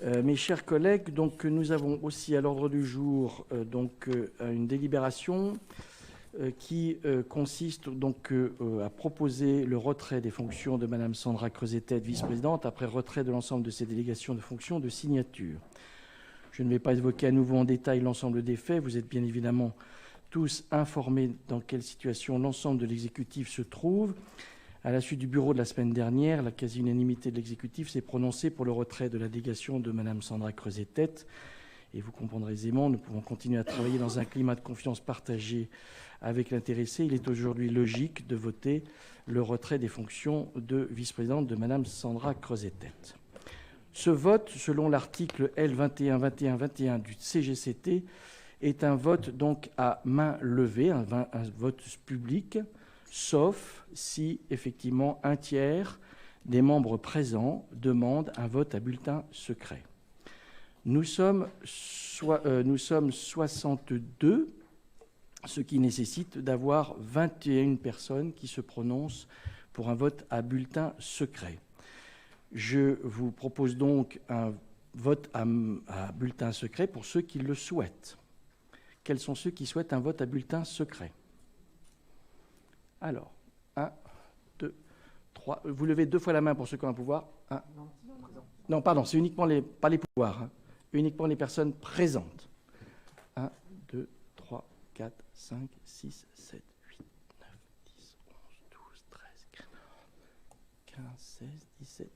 Mes chers collègues, donc, nous avons aussi à l'ordre du jour une délibération qui consiste donc à proposer le retrait des fonctions de Mme Sandra Creuset-Tête, vice-présidente, après retrait de l'ensemble de ses délégations de fonctions de signature. Je ne vais pas évoquer à nouveau en détail l'ensemble des faits. Vous êtes bien évidemment tous informés dans quelle situation l'ensemble de l'exécutif se trouve. À la suite du bureau de la semaine dernière, la quasi-unanimité de l'exécutif s'est prononcée pour le retrait de la délégation de Mme Sandra Creuset-Tête. Et vous comprendrez aisément, nous pouvons continuer à travailler dans un climat de confiance partagé avec l'intéressé. Il est aujourd'hui logique de voter le retrait des fonctions de vice-présidente de Mme Sandra Creuset-Tête. Ce vote, selon l'article L2121-21 du CGCT, est un vote donc à main levée, un vote public, sauf si, effectivement, un tiers des membres présents demandent un vote à bulletin secret. Nous sommes 62, ce qui nécessite d'avoir 21 personnes qui se prononcent pour un vote à bulletin secret. Je vous propose donc un vote à bulletin secret pour ceux qui le souhaitent. Quels sont ceux qui souhaitent un vote à bulletin secret ? Alors, 1, 2, 3. Vous levez 2 fois la main pour ceux qui ont un pouvoir. Non, pardon, c'est uniquement pas les pouvoirs, hein, uniquement les personnes présentes. 1, 2, 3, 4, 5, 6, 7, 8, 9, 10, 11, 12, 13, 15, 16, 17,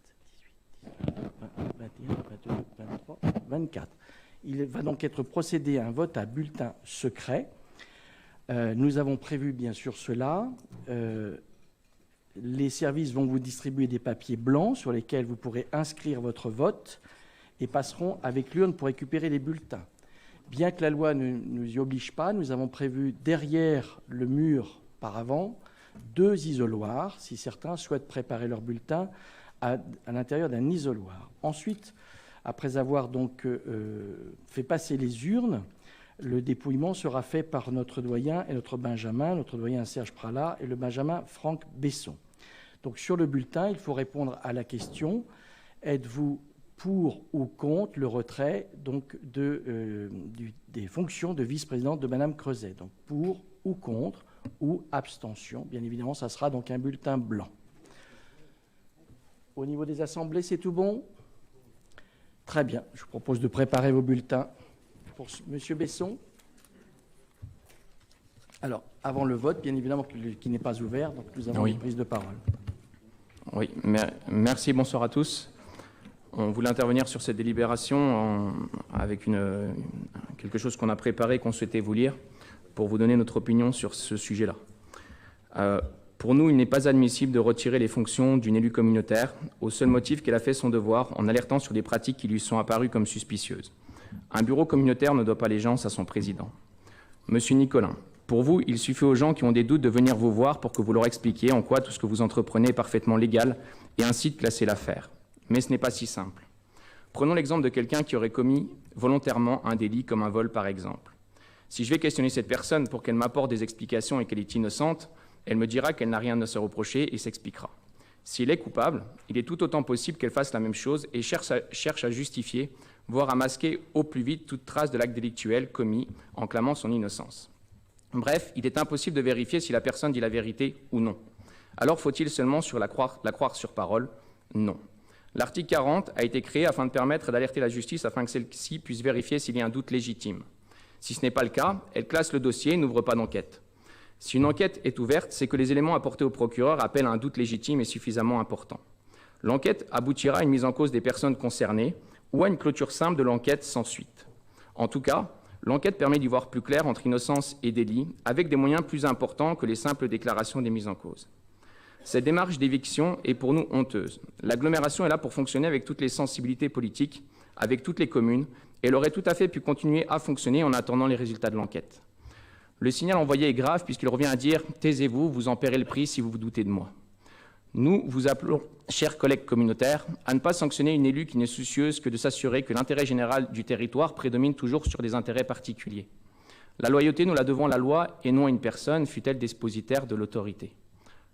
18, 19, 20, 21, 22, 23, 24. Il va donc être procédé à un vote à bulletin secret. Nous avons prévu, bien sûr, cela. Les services vont vous distribuer des papiers blancs sur lesquels vous pourrez inscrire votre vote et passeront avec l'urne pour récupérer les bulletins. Bien que la loi ne nous y oblige pas, nous avons prévu derrière le mur par avant 2 isoloirs, si certains souhaitent préparer leur bulletin à l'intérieur d'un isoloir. Ensuite, après avoir donc fait passer les urnes, le dépouillement sera fait par notre doyen et notre doyen Serge Pralat et le benjamin Franck Besson. Donc sur le bulletin, il faut répondre à la question: êtes-vous pour ou contre le retrait donc des fonctions de vice-présidente de Mme Creuset? Donc pour ou contre ou abstention. Bien évidemment, ça sera donc un bulletin blanc. Au niveau des assemblées, c'est tout bon? Très bien. Je vous propose de préparer vos bulletins. Pour M. Besson. Alors, avant le vote, bien évidemment, qui n'est pas ouvert, donc nous avons une prise de parole. Oui, merci, bonsoir à tous. On voulait intervenir sur cette délibération avec quelque chose qu'on a préparé, qu'on souhaitait vous lire, pour vous donner notre opinion sur ce sujet-là. Pour nous, il n'est pas admissible de retirer les fonctions d'une élue communautaire au seul motif qu'elle a fait son devoir en alertant sur des pratiques qui lui sont apparues comme suspicieuses. Un bureau communautaire ne doit pas allégeance à son président. Monsieur Nicolin, pour vous, il suffit aux gens qui ont des doutes de venir vous voir pour que vous leur expliquiez en quoi tout ce que vous entreprenez est parfaitement légal et ainsi de classer l'affaire. Mais ce n'est pas si simple. Prenons l'exemple de quelqu'un qui aurait commis volontairement un délit comme un vol par exemple. Si je vais questionner cette personne pour qu'elle m'apporte des explications et qu'elle est innocente, elle me dira qu'elle n'a rien à se reprocher et s'expliquera. S'il est coupable, il est tout autant possible qu'elle fasse la même chose et cherche à justifier, voire à masquer au plus vite toute trace de l'acte délictuel commis en clamant son innocence. Bref, il est impossible de vérifier si la personne dit la vérité ou non. Alors faut-il seulement la croire sur parole? Non. L'article 40 a été créé afin de permettre d'alerter la justice afin que celle-ci puisse vérifier s'il y a un doute légitime. Si ce n'est pas le cas, elle classe le dossier et n'ouvre pas d'enquête. Si une enquête est ouverte, c'est que les éléments apportés au procureur appellent à un doute légitime et suffisamment important. L'enquête aboutira à une mise en cause des personnes concernées ou à une clôture simple de l'enquête sans suite. En tout cas, l'enquête permet d'y voir plus clair entre innocence et délit, avec des moyens plus importants que les simples déclarations des mises en cause. Cette démarche d'éviction est pour nous honteuse. L'agglomération est là pour fonctionner avec toutes les sensibilités politiques, avec toutes les communes, et elle aurait tout à fait pu continuer à fonctionner en attendant les résultats de l'enquête. Le signal envoyé est grave puisqu'il revient à dire « taisez-vous, vous en paierez le prix si vous vous doutez de moi ». Nous vous appelons, chers collègues communautaires, à ne pas sanctionner une élue qui n'est soucieuse que de s'assurer que l'intérêt général du territoire prédomine toujours sur des intérêts particuliers. La loyauté, nous la devons à la loi et non à une personne, fût-elle dépositaire de l'autorité.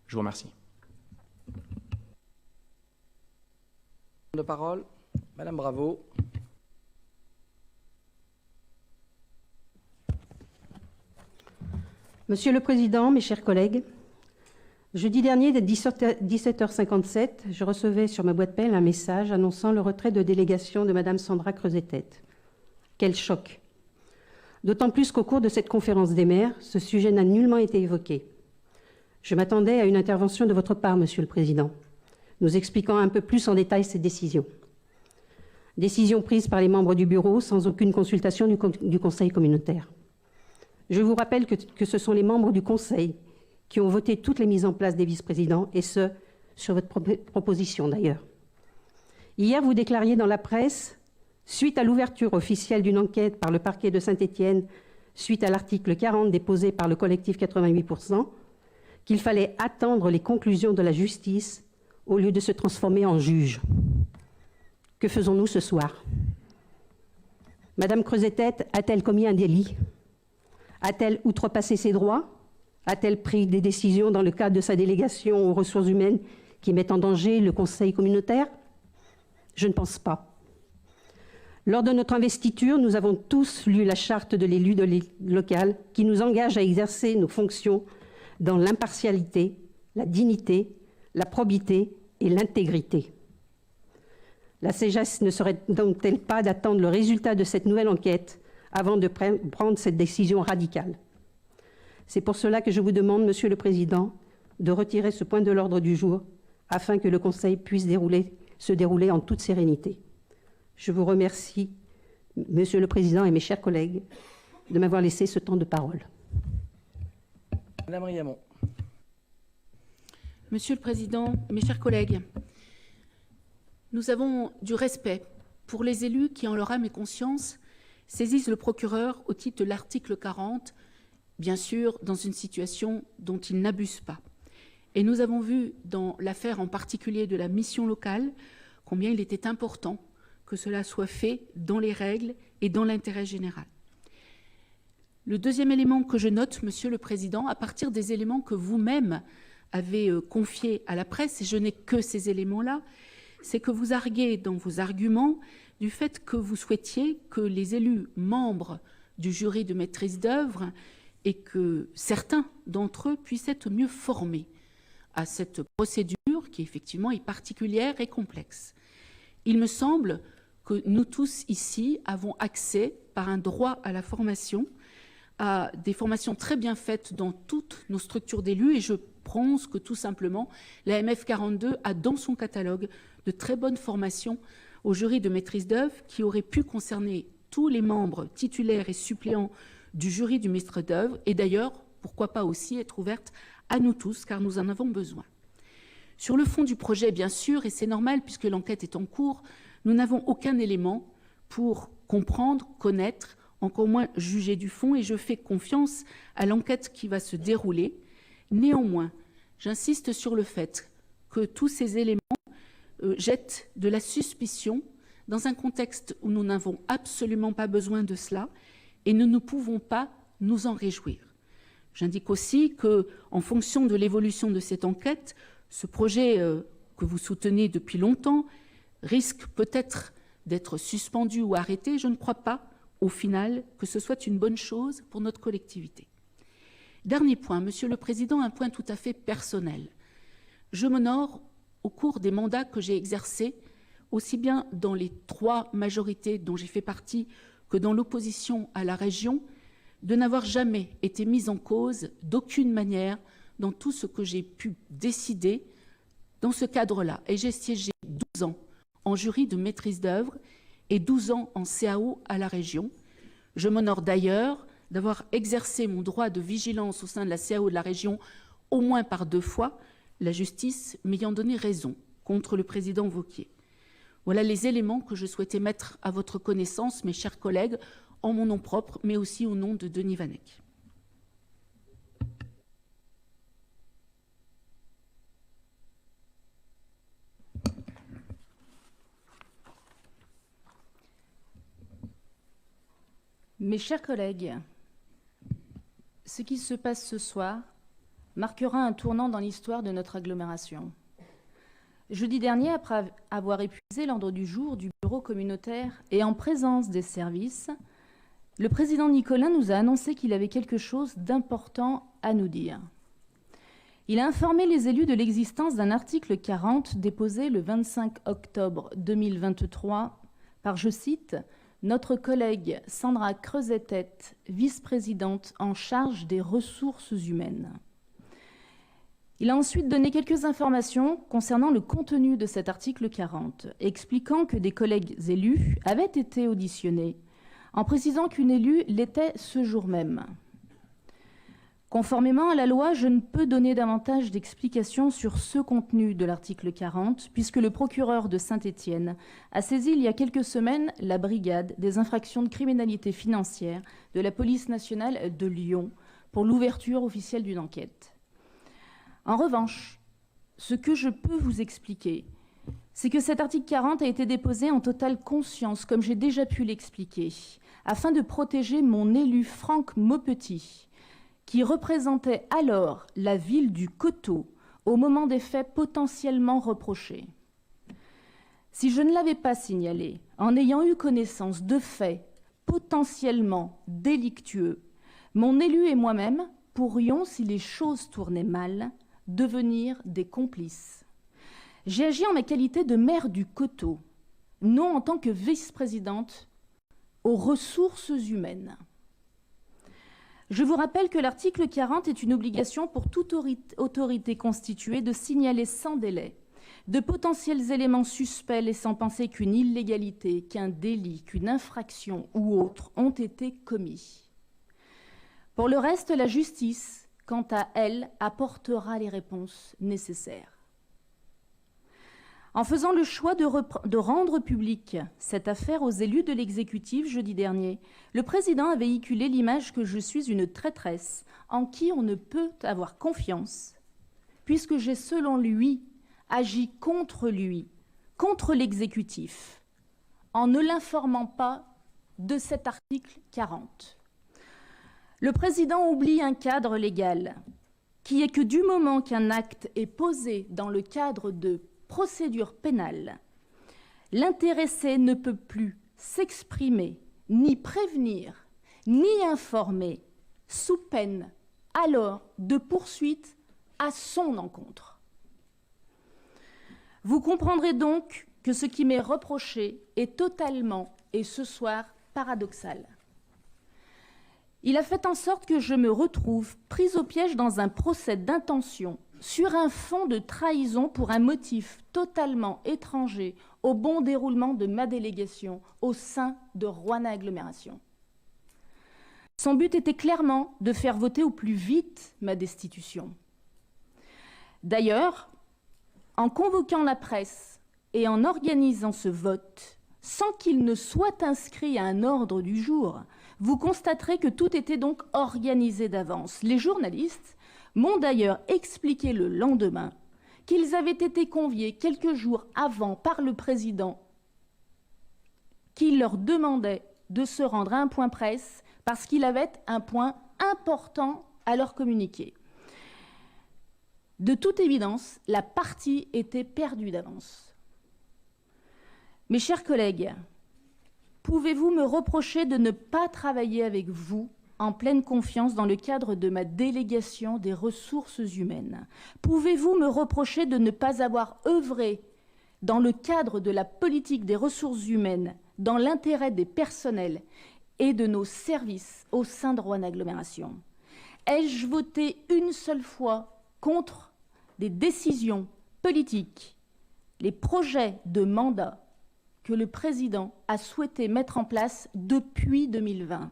Je vous remercie. De parole, Madame Bravo. Monsieur le Président, mes chers collègues, jeudi dernier, dès 17h57, je recevais sur ma boîte mail un message annonçant le retrait de délégation de Mme Sandra Creuset-Tête. Quel choc! D'autant plus qu'au cours de cette conférence des maires, ce sujet n'a nullement été évoqué. Je m'attendais à une intervention de votre part, Monsieur le Président, nous expliquant un peu plus en détail cette décision. Décision prise par les membres du bureau sans aucune consultation du Conseil communautaire. Je vous rappelle que ce sont les membres du Conseil qui ont voté toutes les mises en place des vice-présidents, et ce, sur votre proposition d'ailleurs. Hier, vous déclariez dans la presse, suite à l'ouverture officielle d'une enquête par le parquet de Saint-Étienne, suite à l'article 40 déposé par le collectif 88%, qu'il fallait attendre les conclusions de la justice au lieu de se transformer en juge. Que faisons-nous ce soir? Madame Creuset-Tête a-t-elle commis un délit? A-t-elle outrepassé ses droits? A-t-elle pris des décisions dans le cadre de sa délégation aux ressources humaines qui mettent en danger le Conseil communautaire? Je ne pense pas. Lors de notre investiture, nous avons tous lu la charte de l'élu local qui nous engage à exercer nos fonctions dans l'impartialité, la dignité, la probité et l'intégrité. La CGES ne serait donc-t-elle pas d'attendre le résultat de cette nouvelle enquête avant de prendre cette décision radicale? C'est pour cela que je vous demande, Monsieur le Président, de retirer ce point de l'ordre du jour afin que le Conseil puisse se dérouler en toute sérénité. Je vous remercie, Monsieur le Président et mes chers collègues, de m'avoir laissé ce temps de parole. Madame Riamont. Monsieur le Président, mes chers collègues, nous avons du respect pour les élus qui, en leur âme et conscience, saisissent le procureur au titre de l'article 40, bien sûr, dans une situation dont ils n'abusent pas. Et nous avons vu, dans l'affaire en particulier de la mission locale, combien il était important que cela soit fait dans les règles et dans l'intérêt général. Le deuxième élément que je note, Monsieur le Président, à partir des éléments que vous-même avez confiés à la presse, et je n'ai que ces éléments-là, c'est que vous arguez dans vos arguments du fait que vous souhaitiez que les élus membres du jury de maîtrise d'œuvre et que certains d'entre eux puissent être mieux formés à cette procédure qui effectivement est particulière et complexe. Il me semble que nous tous ici avons accès par un droit à la formation, à des formations très bien faites dans toutes nos structures d'élus, et je pense que tout simplement la MF42 a dans son catalogue de très bonnes formations au jury de maîtrise d'œuvre qui auraient pu concerner tous les membres titulaires et suppléants du jury du maître d'œuvre, et d'ailleurs, pourquoi pas aussi être ouverte à nous tous, car nous en avons besoin. Sur le fond du projet, bien sûr, et c'est normal puisque l'enquête est en cours, nous n'avons aucun élément pour comprendre, connaître, encore moins juger du fond, et je fais confiance à l'enquête qui va se dérouler. Néanmoins, j'insiste sur le fait que tous ces éléments jettent de la suspicion dans un contexte où nous n'avons absolument pas besoin de cela et nous ne pouvons pas nous en réjouir. J'indique aussi qu'en fonction de l'évolution de cette enquête, ce projet que vous soutenez depuis longtemps risque peut-être d'être suspendu ou arrêté. Je ne crois pas, au final, que ce soit une bonne chose pour notre collectivité. Dernier point, Monsieur le Président, un point tout à fait personnel. Je m'honore, au cours des mandats que j'ai exercés, aussi bien dans les 3 majorités dont j'ai fait partie que dans l'opposition à la région, de n'avoir jamais été mise en cause d'aucune manière dans tout ce que j'ai pu décider dans ce cadre-là. Et j'ai siégé 12 ans en jury de maîtrise d'œuvre et 12 ans en CAO à la région. Je m'honore d'ailleurs d'avoir exercé mon droit de vigilance au sein de la CAO de la région au moins par 2 fois, la justice m'ayant donné raison contre le président Wauquiez. Voilà les éléments que je souhaitais mettre à votre connaissance, mes chers collègues, en mon nom propre, mais aussi au nom de Denis Vanek. Mes chers collègues, ce qui se passe ce soir marquera un tournant dans l'histoire de notre agglomération. Jeudi dernier, après avoir épuisé l'ordre du jour du bureau communautaire et en présence des services, le président Nicolin nous a annoncé qu'il avait quelque chose d'important à nous dire. Il a informé les élus de l'existence d'un article 40 déposé le 25 octobre 2023 par, je cite, « notre collègue Sandra Creuset-Tête, vice-présidente en charge des ressources humaines ». Il a ensuite donné quelques informations concernant le contenu de cet article 40, expliquant que des collègues élus avaient été auditionnés, en précisant qu'une élue l'était ce jour même. Conformément à la loi, je ne peux donner davantage d'explications sur ce contenu de l'article 40, puisque le procureur de Saint-Étienne a saisi il y a quelques semaines la brigade des infractions de criminalité financière de la police nationale de Lyon pour l'ouverture officielle d'une enquête. En revanche, ce que je peux vous expliquer, c'est que cet article 40 a été déposé en totale conscience, comme j'ai déjà pu l'expliquer, afin de protéger mon élu Franck Maupetit, qui représentait alors la ville du Coteau au moment des faits potentiellement reprochés. Si je ne l'avais pas signalé, en ayant eu connaissance de faits potentiellement délictueux, mon élu et moi-même pourrions, si les choses tournaient mal, devenir des complices. J'ai agi en ma qualité de maire du Coteau, non en tant que vice-présidente aux ressources humaines. Je vous rappelle que l'article 40 est une obligation pour toute autorité constituée de signaler sans délai de potentiels éléments suspects laissant penser qu'une illégalité, qu'un délit, qu'une infraction ou autre ont été commis. Pour le reste, la justice, quant à elle, apportera les réponses nécessaires. En faisant le choix de rendre publique cette affaire aux élus de l'exécutif jeudi dernier, le président a véhiculé l'image que je suis une traîtresse en qui on ne peut avoir confiance, puisque j'ai, selon lui, agi contre lui, contre l'exécutif, en ne l'informant pas de cet article 40. Le président oublie un cadre légal, qui est que du moment qu'un acte est posé dans le cadre de procédure pénale, l'intéressé ne peut plus s'exprimer, ni prévenir, ni informer, sous peine alors de poursuite à son encontre. Vous comprendrez donc que ce qui m'est reproché est totalement, et ce soir, paradoxal. Il a fait en sorte que je me retrouve prise au piège dans un procès d'intention sur un fond de trahison pour un motif totalement étranger au bon déroulement de ma délégation au sein de Roanne Agglomération. Son but était clairement de faire voter au plus vite ma destitution. D'ailleurs, en convoquant la presse et en organisant ce vote, sans qu'il ne soit inscrit à un ordre du jour, vous constaterez que tout était donc organisé d'avance. Les journalistes m'ont d'ailleurs expliqué le lendemain qu'ils avaient été conviés quelques jours avant par le président qui leur demandait de se rendre à un point presse parce qu'il avait un point important à leur communiquer. De toute évidence, la partie était perdue d'avance. Mes chers collègues, pouvez-vous me reprocher de ne pas travailler avec vous en pleine confiance dans le cadre de ma délégation des ressources humaines? Pouvez-vous me reprocher de ne pas avoir œuvré dans le cadre de la politique des ressources humaines, dans l'intérêt des personnels et de nos services au sein de Roanne Agglomération? Ai-je voté une seule fois contre des décisions politiques, les projets de mandat que le président a souhaité mettre en place depuis 2020?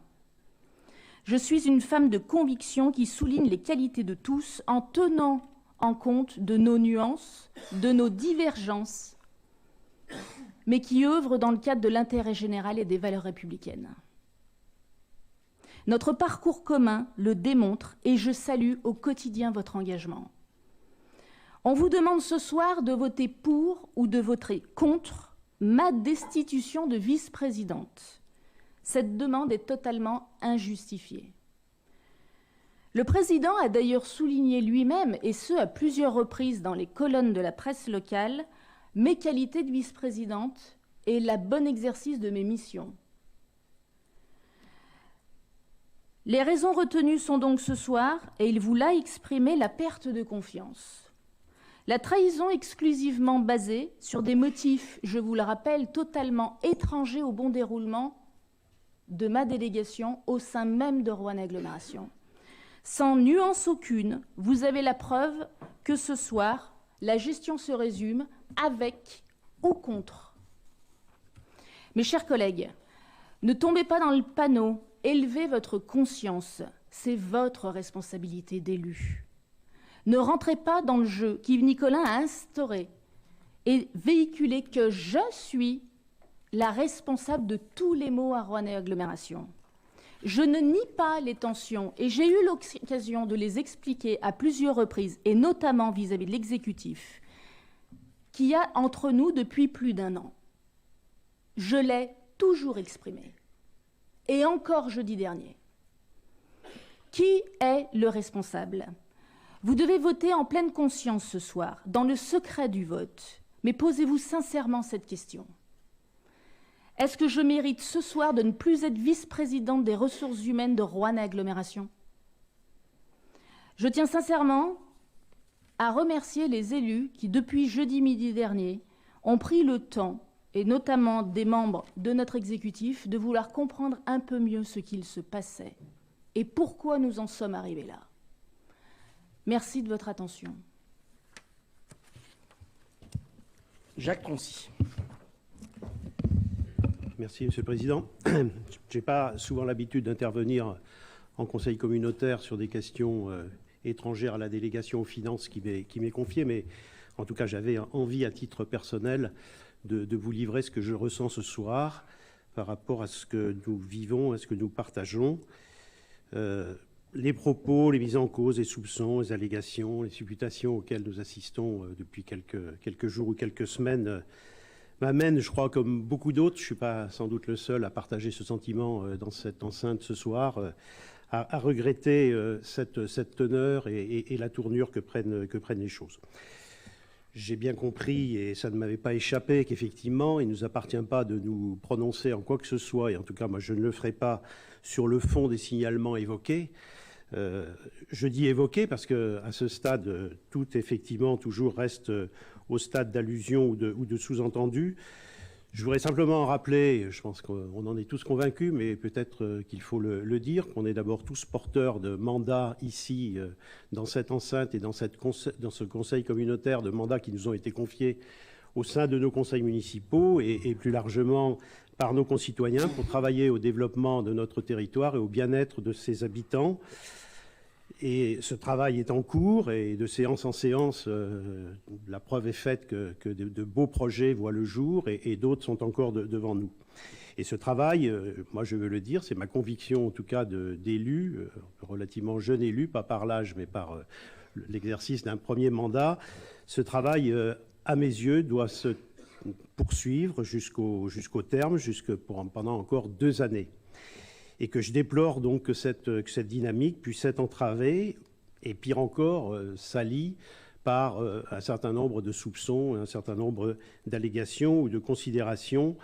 Je suis une femme de conviction qui souligne les qualités de tous en tenant en compte de nos nuances, de nos divergences, mais qui œuvre dans le cadre de l'intérêt général et des valeurs républicaines. Notre parcours commun le démontre et je salue au quotidien votre engagement. On vous demande ce soir de voter pour ou de voter contre ma destitution de vice-présidente. Cette demande est totalement injustifiée. Le président a d'ailleurs souligné lui-même, et ce à plusieurs reprises dans les colonnes de la presse locale, mes qualités de vice-présidente et le bon exercice de mes missions. Les raisons retenues sont donc ce soir, et il vous l'a exprimé, la perte de confiance. La trahison exclusivement basée sur des motifs, je vous le rappelle, totalement étrangers au bon déroulement de ma délégation au sein même de Roanne Agglomération. Sans nuance aucune, vous avez la preuve que ce soir, la gestion se résume avec ou contre. Mes chers collègues, ne tombez pas dans le panneau, élevez votre conscience, c'est votre responsabilité d'élu. Ne rentrez pas dans le jeu qu'Yves Nicolin a instauré et véhiculez que je suis la responsable de tous les maux à Roanne Agglomération. Je ne nie pas les tensions et j'ai eu l'occasion de les expliquer à plusieurs reprises, et notamment vis-à-vis de l'exécutif, qu'il y a entre nous depuis plus d'1 an. Je l'ai toujours exprimé. Et encore jeudi dernier. Qui est le responsable ? Vous devez voter en pleine conscience ce soir, dans le secret du vote. Mais posez-vous sincèrement cette question. Est-ce que je mérite ce soir de ne plus être vice-présidente des ressources humaines de Roanne Agglomération ? Je tiens sincèrement à remercier les élus qui, depuis jeudi midi dernier, ont pris le temps, et notamment des membres de notre exécutif, de vouloir comprendre un peu mieux ce qu'il se passait et pourquoi nous en sommes arrivés là. Merci de votre attention. Jacques Concy. Merci, Monsieur le Président. Je n'ai pas souvent l'habitude d'intervenir en conseil communautaire sur des questions étrangères à la délégation aux finances qui m'est confiée, mais en tout cas, j'avais envie, à titre personnel, de vous livrer ce que je ressens ce soir par rapport à ce que nous vivons, à ce que nous partageons. Les propos, les mises en cause, les soupçons, les allégations, les supputations auxquelles nous assistons depuis quelques jours ou quelques semaines m'amènent, je crois, comme beaucoup d'autres, je ne suis pas sans doute le seul à partager ce sentiment dans cette enceinte ce soir, à regretter cette teneur et la tournure que prennent les choses. J'ai bien compris, et ça ne m'avait pas échappé, qu'effectivement, il ne nous appartient pas de nous prononcer en quoi que ce soit, et en tout cas, moi, je ne le ferai pas sur le fond des signalements évoqués. Je dis évoqués parce qu'à ce stade, tout, effectivement, toujours reste au stade d'allusion ou de sous-entendu. Je voudrais simplement rappeler, je pense qu'on en est tous convaincus, mais peut-être qu'il faut le dire, qu'on est d'abord tous porteurs de mandats ici, dans cette enceinte et dans ce conseil communautaire, de mandats qui nous ont été confiés au sein de nos conseils municipaux et plus largement par nos concitoyens pour travailler au développement de notre territoire et au bien-être de ses habitants. Et ce travail est en cours et de séance en séance, la preuve est faite que de beaux projets voient le jour et d'autres sont encore devant nous. Et ce travail, moi je veux le dire, c'est ma conviction en tout cas d'élu, relativement jeune élu, pas par l'âge mais par l'exercice d'un premier mandat. Ce travail, à mes yeux, doit se poursuivre jusqu'au terme, pendant encore 2 années. Et que je déplore donc que cette dynamique puisse être entravée, et pire encore, salie par un certain nombre de soupçons, un certain nombre d'allégations ou de considérations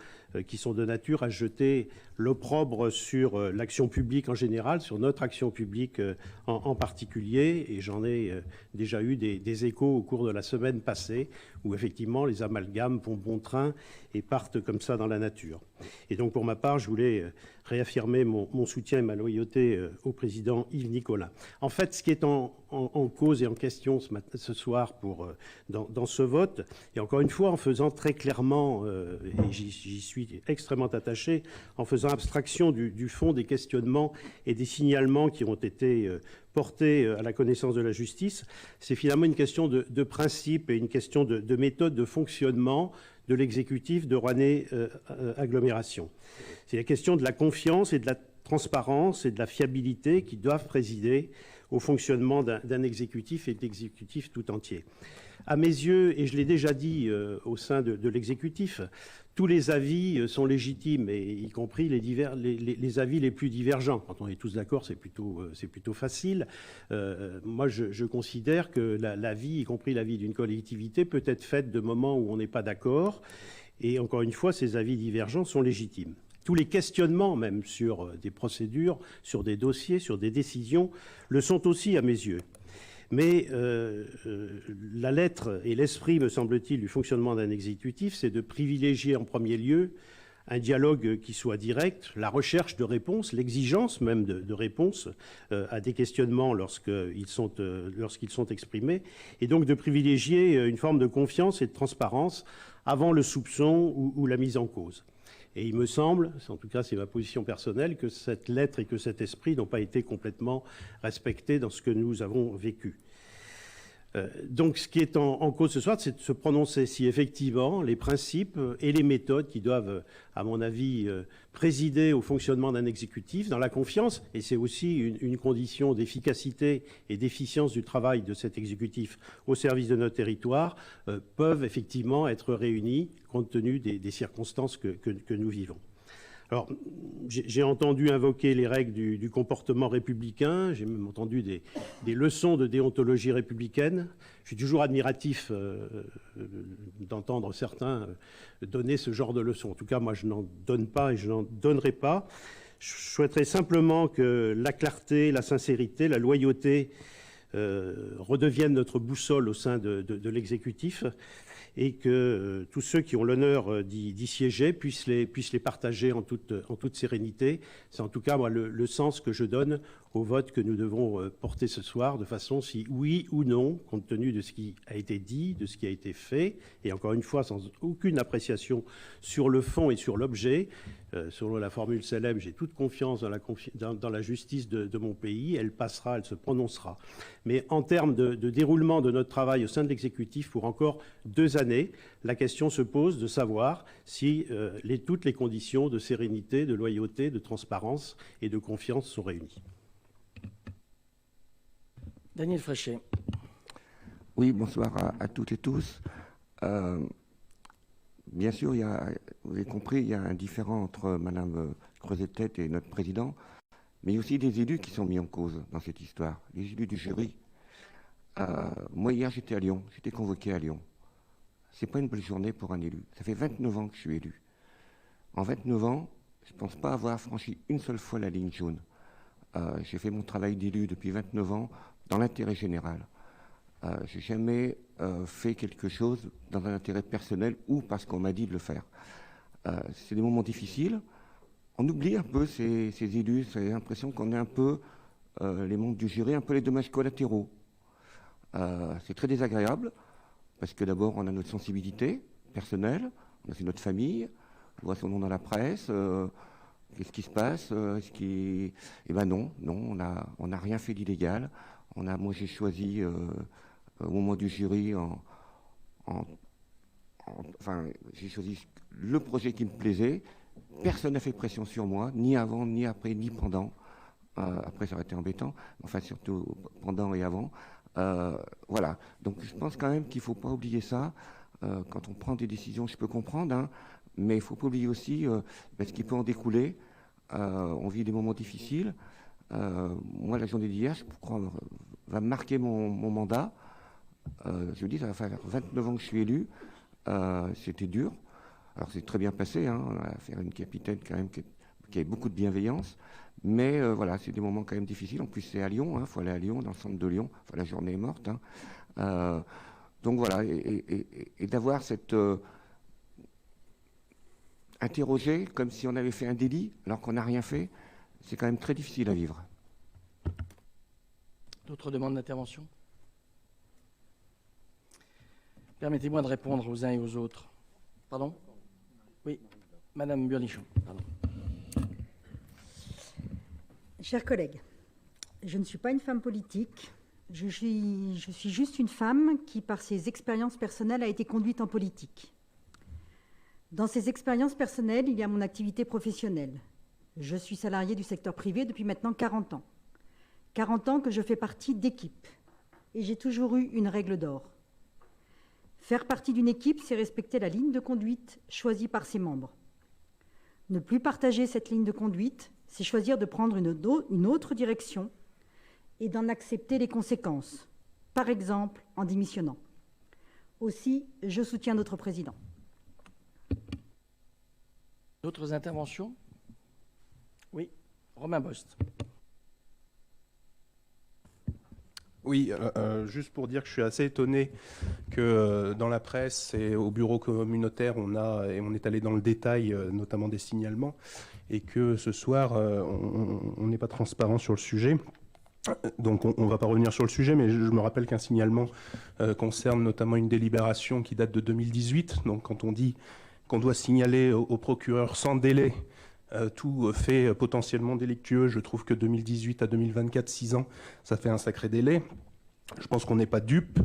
qui sont de nature à jeter l'opprobre sur l'action publique en général, sur notre action publique en particulier. Et j'en ai déjà eu des échos au cours de la semaine passée, où effectivement les amalgames vont bon train et partent comme ça dans la nature. Et donc pour ma part, je voulais réaffirmer mon soutien et ma loyauté au président Yves Nicolin. En fait, ce qui est en cause et en question ce soir dans ce vote, et encore une fois en faisant très clairement, et j'y suis extrêmement attaché, en faisant abstraction du fond des questionnements et des signalements qui ont été portés à la connaissance de la justice, c'est finalement une question de principe et une question de méthode de fonctionnement de l'exécutif de Roanne Agglomération. C'est la question de la confiance et de la transparence et de la fiabilité qui doivent présider au fonctionnement d'un exécutif et d'exécutif tout entier. À mes yeux, et je l'ai déjà dit au sein de l'exécutif, tous les avis sont légitimes, et y compris les avis les plus divergents. Quand on est tous d'accord, c'est plutôt facile. Moi, je considère que l'avis, y compris l'avis d'une collectivité, peut être fait de moments où on n'est pas d'accord. Et encore une fois, ces avis divergents sont légitimes. Tous les questionnements, même sur des procédures, sur des dossiers, sur des décisions, le sont aussi à mes yeux. Mais la lettre et l'esprit, me semble-t-il, du fonctionnement d'un exécutif, c'est de privilégier en premier lieu un dialogue qui soit direct, la recherche de réponses, l'exigence même de réponses à des questionnements lorsqu'ils sont exprimés, et donc de privilégier une forme de confiance et de transparence avant le soupçon ou la mise en cause. Et il me semble, en tout cas c'est ma position personnelle, que cette lettre et que cet esprit n'ont pas été complètement respectés dans ce que nous avons vécu. Donc ce qui est en cause ce soir, c'est de se prononcer si effectivement les principes et les méthodes qui doivent, à mon avis, présider au fonctionnement d'un exécutif dans la confiance, et c'est aussi une condition d'efficacité et d'efficience du travail de cet exécutif au service de notre territoire, peuvent effectivement être réunis compte tenu des circonstances que nous vivons. Alors, j'ai entendu invoquer les règles du comportement républicain, j'ai même entendu des leçons de déontologie républicaine. Je suis toujours admiratif d'entendre certains donner ce genre de leçons. En tout cas, moi, je n'en donne pas et je n'en donnerai pas. Je souhaiterais simplement que la clarté, la sincérité, la loyauté redeviennent notre boussole au sein de l'exécutif, et que tous ceux qui ont l'honneur d'y siéger puissent les partager en toute sérénité. C'est en tout cas moi, le sens que je donne au vote que nous devons porter ce soir, de façon si oui ou non, compte tenu de ce qui a été dit, de ce qui a été fait, et encore une fois sans aucune appréciation sur le fond et sur l'objet. Selon la formule célèbre, j'ai toute confiance dans la justice de mon pays, elle passera, elle se prononcera. Mais en termes de déroulement de notre travail au sein de l'exécutif, pour encore 2 années, la question se pose de savoir si toutes les conditions de sérénité, de loyauté, de transparence et de confiance sont réunies. Daniel Fréchet. Oui, bonsoir à toutes et tous. Bien sûr, vous avez compris, il y a un différend entre Mme Creuset-Tête et notre président, mais il y a aussi des élus qui sont mis en cause dans cette histoire, les élus du jury. Moi, hier, j'étais à Lyon, j'étais convoqué à Lyon. C'est pas une belle journée pour un élu. Ça fait 29 ans que je suis élu. En 29 ans, je ne pense pas avoir franchi une seule fois la ligne jaune. J'ai fait mon travail d'élu depuis 29 ans dans l'intérêt général. Je n'ai jamais fait quelque chose dans un intérêt personnel ou parce qu'on m'a dit de le faire. C'est des moments difficiles. On oublie un peu ces élus. J'ai l'impression qu'on est un peu, les membres du jury, un peu les dommages collatéraux. C'est très désagréable parce que d'abord, on a notre sensibilité personnelle, on a notre famille, on voit son nom dans la presse. Qu'est-ce qui se passe? Eh ben non, on n'a rien fait d'illégal. Moi, j'ai choisi au moment du jury, j'ai choisi le projet qui me plaisait. Personne n'a fait pression sur moi, ni avant, ni après, ni pendant. Après, ça aurait été embêtant, enfin surtout pendant et avant. Voilà. Donc, je pense quand même qu'il ne faut pas oublier ça. Quand on prend des décisions, je peux comprendre, hein, mais il ne faut pas oublier aussi ce qui peut en découler. On vit des moments difficiles. Moi, la journée d'hier, je crois, va marquer mon mandat. Je vous dis, ça va faire 29 ans que je suis élu. C'était dur. Alors, c'est très bien passé. Hein. On a affaire à une capitaine quand même qui avait beaucoup de bienveillance. Mais voilà, c'est des moments quand même difficiles. En plus, c'est à Lyon. Il faut aller à Lyon, dans le centre de Lyon. Enfin, la journée est morte. Hein. Donc voilà, et d'avoir cette... interroger comme si on avait fait un délit alors qu'on n'a rien fait, c'est quand même très difficile à vivre. D'autres demandes d'intervention? Permettez-moi de répondre aux uns et aux autres. Pardon? Oui, Madame Burnichon. Pardon. Chers collègues, je ne suis pas une femme politique. Je suis juste une femme qui, par ses expériences personnelles, a été conduite en politique. Dans ces expériences personnelles, il y a mon activité professionnelle. Je suis salariée du secteur privé depuis maintenant 40 ans. 40 ans que je fais partie d'équipes. Et j'ai toujours eu une règle d'or. Faire partie d'une équipe, c'est respecter la ligne de conduite choisie par ses membres. Ne plus partager cette ligne de conduite, c'est choisir de prendre une autre direction et d'en accepter les conséquences, par exemple en démissionnant. Aussi, je soutiens notre président. D'autres interventions? Romain Bost. Oui, juste pour dire que je suis assez étonné que dans la presse et au bureau communautaire, on est allé dans le détail, notamment des signalements, et que ce soir, on n'est pas transparent sur le sujet. Donc on ne va pas revenir sur le sujet, mais je me rappelle qu'un signalement concerne notamment une délibération qui date de 2018. Donc quand on dit qu'on doit signaler au procureur sans délai tout fait potentiellement délictueux, je trouve que 2018 à 2024, 6 ans, ça fait un sacré délai. Je pense qu'on n'est pas dupe.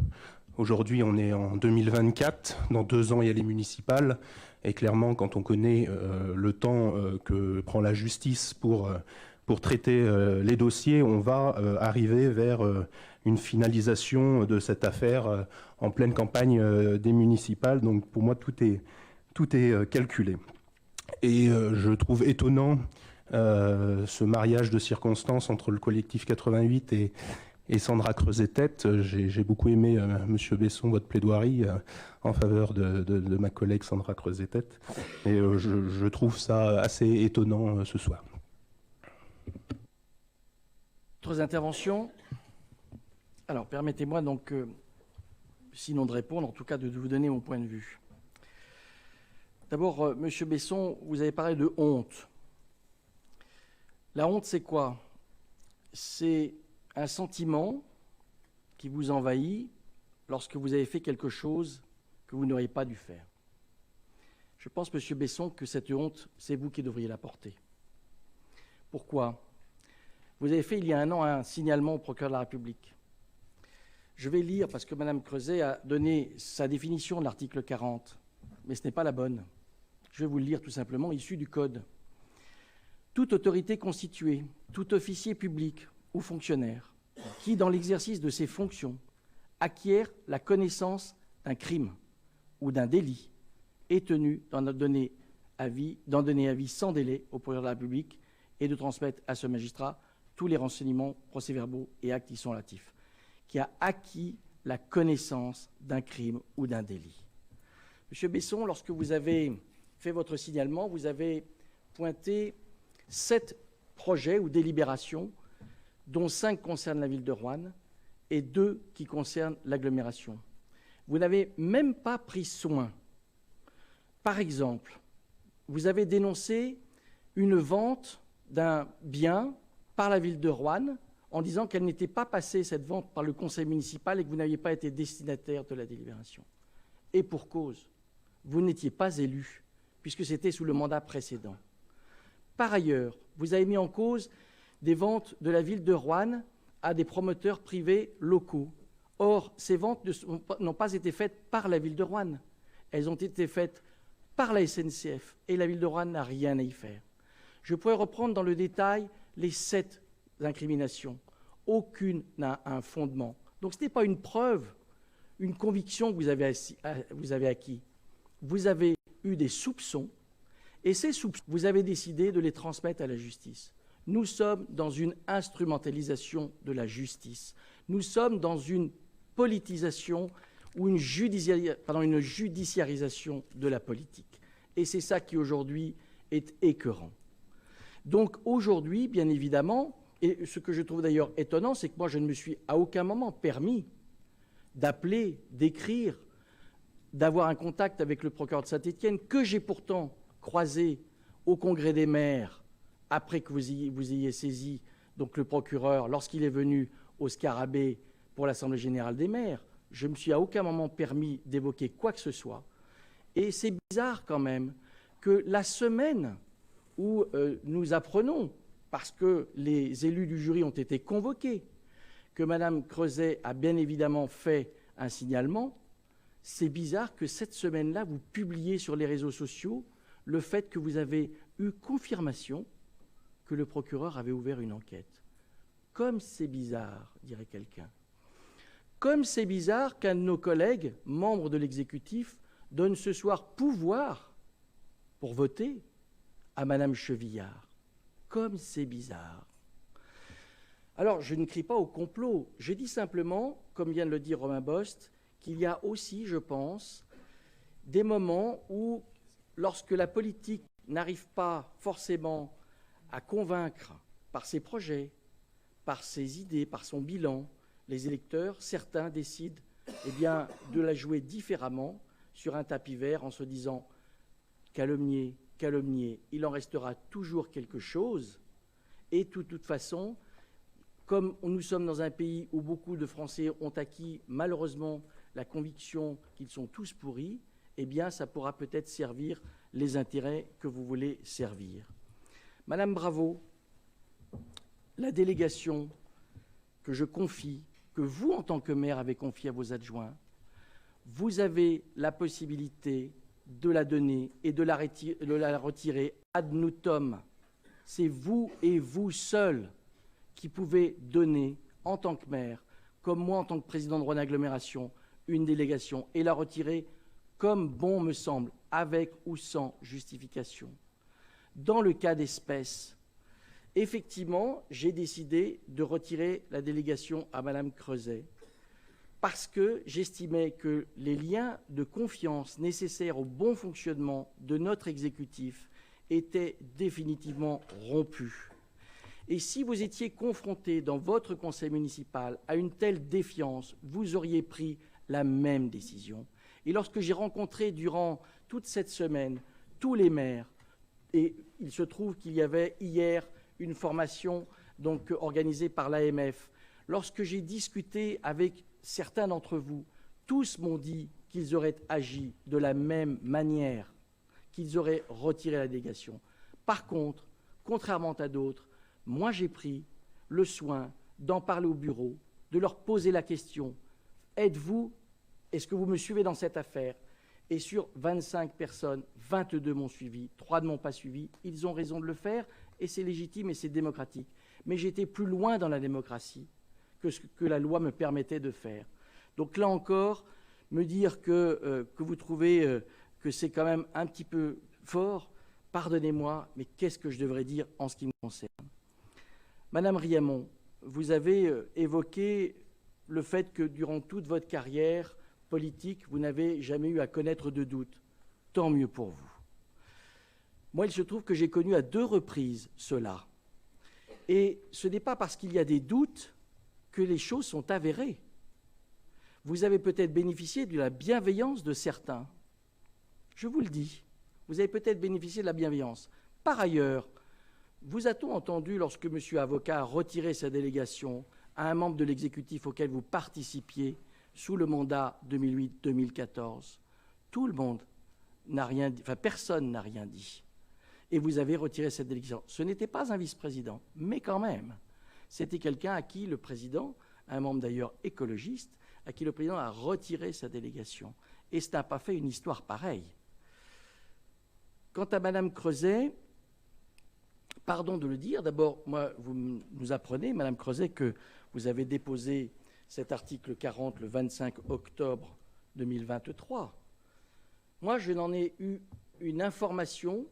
Aujourd'hui, on est en 2024. Dans 2 ans, il y a les municipales. Et clairement, quand on connaît le temps que prend la justice pour traiter les dossiers, on va arriver vers une finalisation de cette affaire en pleine campagne des municipales. Donc pour moi, tout est calculé. Et je trouve étonnant ce mariage de circonstances entre le collectif 88 et Sandra Creuset-Tête. J'ai beaucoup aimé, Monsieur Besson, votre plaidoirie en faveur de ma collègue Sandra Creuset-Tête. Et je trouve ça assez étonnant ce soir. D'autres interventions? Alors, permettez-moi donc, sinon de répondre, en tout cas de vous donner mon point de vue. D'abord, Monsieur Besson, vous avez parlé de honte. La honte, c'est quoi? C'est un sentiment qui vous envahit lorsque vous avez fait quelque chose que vous n'auriez pas dû faire. Je pense, Monsieur Besson, que cette honte, c'est vous qui devriez la porter. Pourquoi? Vous avez fait il y a 1 an un signalement au procureur de la République. Je vais lire, parce que Mme Creuset a donné sa définition de l'article 40, mais ce n'est pas la bonne. Je vais vous le lire tout simplement, issu du Code. Toute autorité constituée, tout officier public ou fonctionnaire qui, dans l'exercice de ses fonctions, acquiert la connaissance d'un crime ou d'un délit, est tenu d'en donner avis sans délai au procureur de la République et de transmettre à ce magistrat tous les renseignements, procès-verbaux et actes y sont relatifs, qui a acquis la connaissance d'un crime ou d'un délit. Monsieur Besson, lorsque vous avez fait votre signalement, vous avez pointé 7 projets ou délibérations, dont 5 concernent la ville de Roanne et 2 qui concernent l'agglomération. Vous n'avez même pas pris soin. Par exemple, vous avez dénoncé une vente d'un bien par la ville de Roanne en disant qu'elle n'était pas passée, cette vente, par le conseil municipal et que vous n'aviez pas été destinataire de la délibération. Et pour cause, vous n'étiez pas élu, puisque c'était sous le mandat précédent. Par ailleurs, vous avez mis en cause des ventes de la ville de Roanne à des promoteurs privés locaux. Or, ces ventes n'ont pas été faites par la ville de Roanne. Elles ont été faites par la SNCF et la ville de Roanne n'a rien à y faire. Je pourrais reprendre dans le détail les 7 incriminations. Aucune n'a un fondement. Donc ce n'est pas une preuve, une conviction que vous avez acquis. Vous avez eu des soupçons et ces soupçons, vous avez décidé de les transmettre à la justice. Nous sommes dans une instrumentalisation de la justice. Nous sommes dans une politisation ou une judiciarisation de la politique. Et c'est ça qui aujourd'hui est écœurant. Donc aujourd'hui, bien évidemment, et ce que je trouve d'ailleurs étonnant, c'est que moi je ne me suis à aucun moment permis d'appeler, d'écrire, d'avoir un contact avec le procureur de Saint-Étienne, que j'ai pourtant croisé au Congrès des maires, après que vous ayez saisi donc le procureur, lorsqu'il est venu au Scarabée pour l'Assemblée générale des maires. Je ne me suis à aucun moment permis d'évoquer quoi que ce soit. Et c'est bizarre quand même que la semaine où nous apprenons, parce que les élus du jury ont été convoqués, que Mme Creuset a bien évidemment fait un signalement, c'est bizarre que cette semaine-là, vous publiez sur les réseaux sociaux le fait que vous avez eu confirmation que le procureur avait ouvert une enquête. Comme c'est bizarre, dirait quelqu'un. Comme c'est bizarre qu'un de nos collègues, membres de l'exécutif, donne ce soir pouvoir pour voter à Mme Chevillard. Comme c'est bizarre. Alors, je ne crie pas au complot. Je dis simplement, comme vient de le dire Romain Bost, qu'il y a aussi, je pense, des moments où, lorsque la politique n'arrive pas forcément à convaincre par ses projets, par ses idées, par son bilan, les électeurs, certains décident de la jouer différemment sur un tapis vert en se disant calomnier, calomnier, il en restera toujours quelque chose. Et de toute façon, comme nous sommes dans un pays où beaucoup de Français ont acquis malheureusement la conviction qu'ils sont tous pourris, ça pourra peut-être servir les intérêts que vous voulez servir. Madame Bravo, la délégation que je confie, que vous, en tant que maire, avez confiée à vos adjoints, vous avez la possibilité de la donner et de la retirer ad nutum. C'est vous et vous seuls qui pouvez donner, en tant que maire, comme moi en tant que président de Rhône Agglomération, une délégation et la retirer comme bon me semble, avec ou sans justification. Dans le cas d'espèce, effectivement, j'ai décidé de retirer la délégation à Madame Creuset parce que j'estimais que les liens de confiance nécessaires au bon fonctionnement de notre exécutif étaient définitivement rompus. Et si vous étiez confronté dans votre conseil municipal à une telle défiance, vous auriez pris la même décision. Et lorsque j'ai rencontré durant toute cette semaine tous les maires, et il se trouve qu'il y avait hier une formation organisée par l'AMF, lorsque j'ai discuté avec certains d'entre vous, tous m'ont dit qu'ils auraient agi de la même manière, qu'ils auraient retiré la délégation. Par contre, contrairement à d'autres, moi j'ai pris le soin d'en parler au bureau, de leur poser la question « Est-ce que vous me suivez dans cette affaire ?» Et sur 25 personnes, 22 m'ont suivi, 3 ne m'ont pas suivi. Ils ont raison de le faire et c'est légitime et c'est démocratique. Mais j'étais plus loin dans la démocratie que ce que la loi me permettait de faire. Donc là encore, me dire que vous trouvez que c'est quand même un petit peu fort, pardonnez-moi, mais qu'est-ce que je devrais dire en ce qui me concerne? Madame Riamon, vous avez évoqué le fait que durant toute votre carrière politique, vous n'avez jamais eu à connaître de doute. Tant mieux pour vous. Moi, il se trouve que j'ai connu à 2 reprises cela. Et ce n'est pas parce qu'il y a des doutes que les choses sont avérées. Vous avez peut-être bénéficié de la bienveillance de certains. Je vous le dis, vous avez peut-être bénéficié de la bienveillance. Par ailleurs, vous a-t-on entendu, lorsque M. Avocat a retiré sa délégation à un membre de l'exécutif auquel vous participiez sous le mandat 2008-2014, tout le monde n'a rien dit, enfin personne n'a rien dit. Et vous avez retiré cette délégation. Ce n'était pas un vice-président, mais quand même, c'était quelqu'un à qui le président, un membre d'ailleurs écologiste, à qui le président a retiré sa délégation. Et ça n'a pas fait une histoire pareille. Quant à Madame Creuset, pardon de le dire, d'abord, moi, vous nous apprenez, Madame Creuset, que vous avez déposé cet article 40 le 25 octobre 2023. Moi, je n'en ai eu une information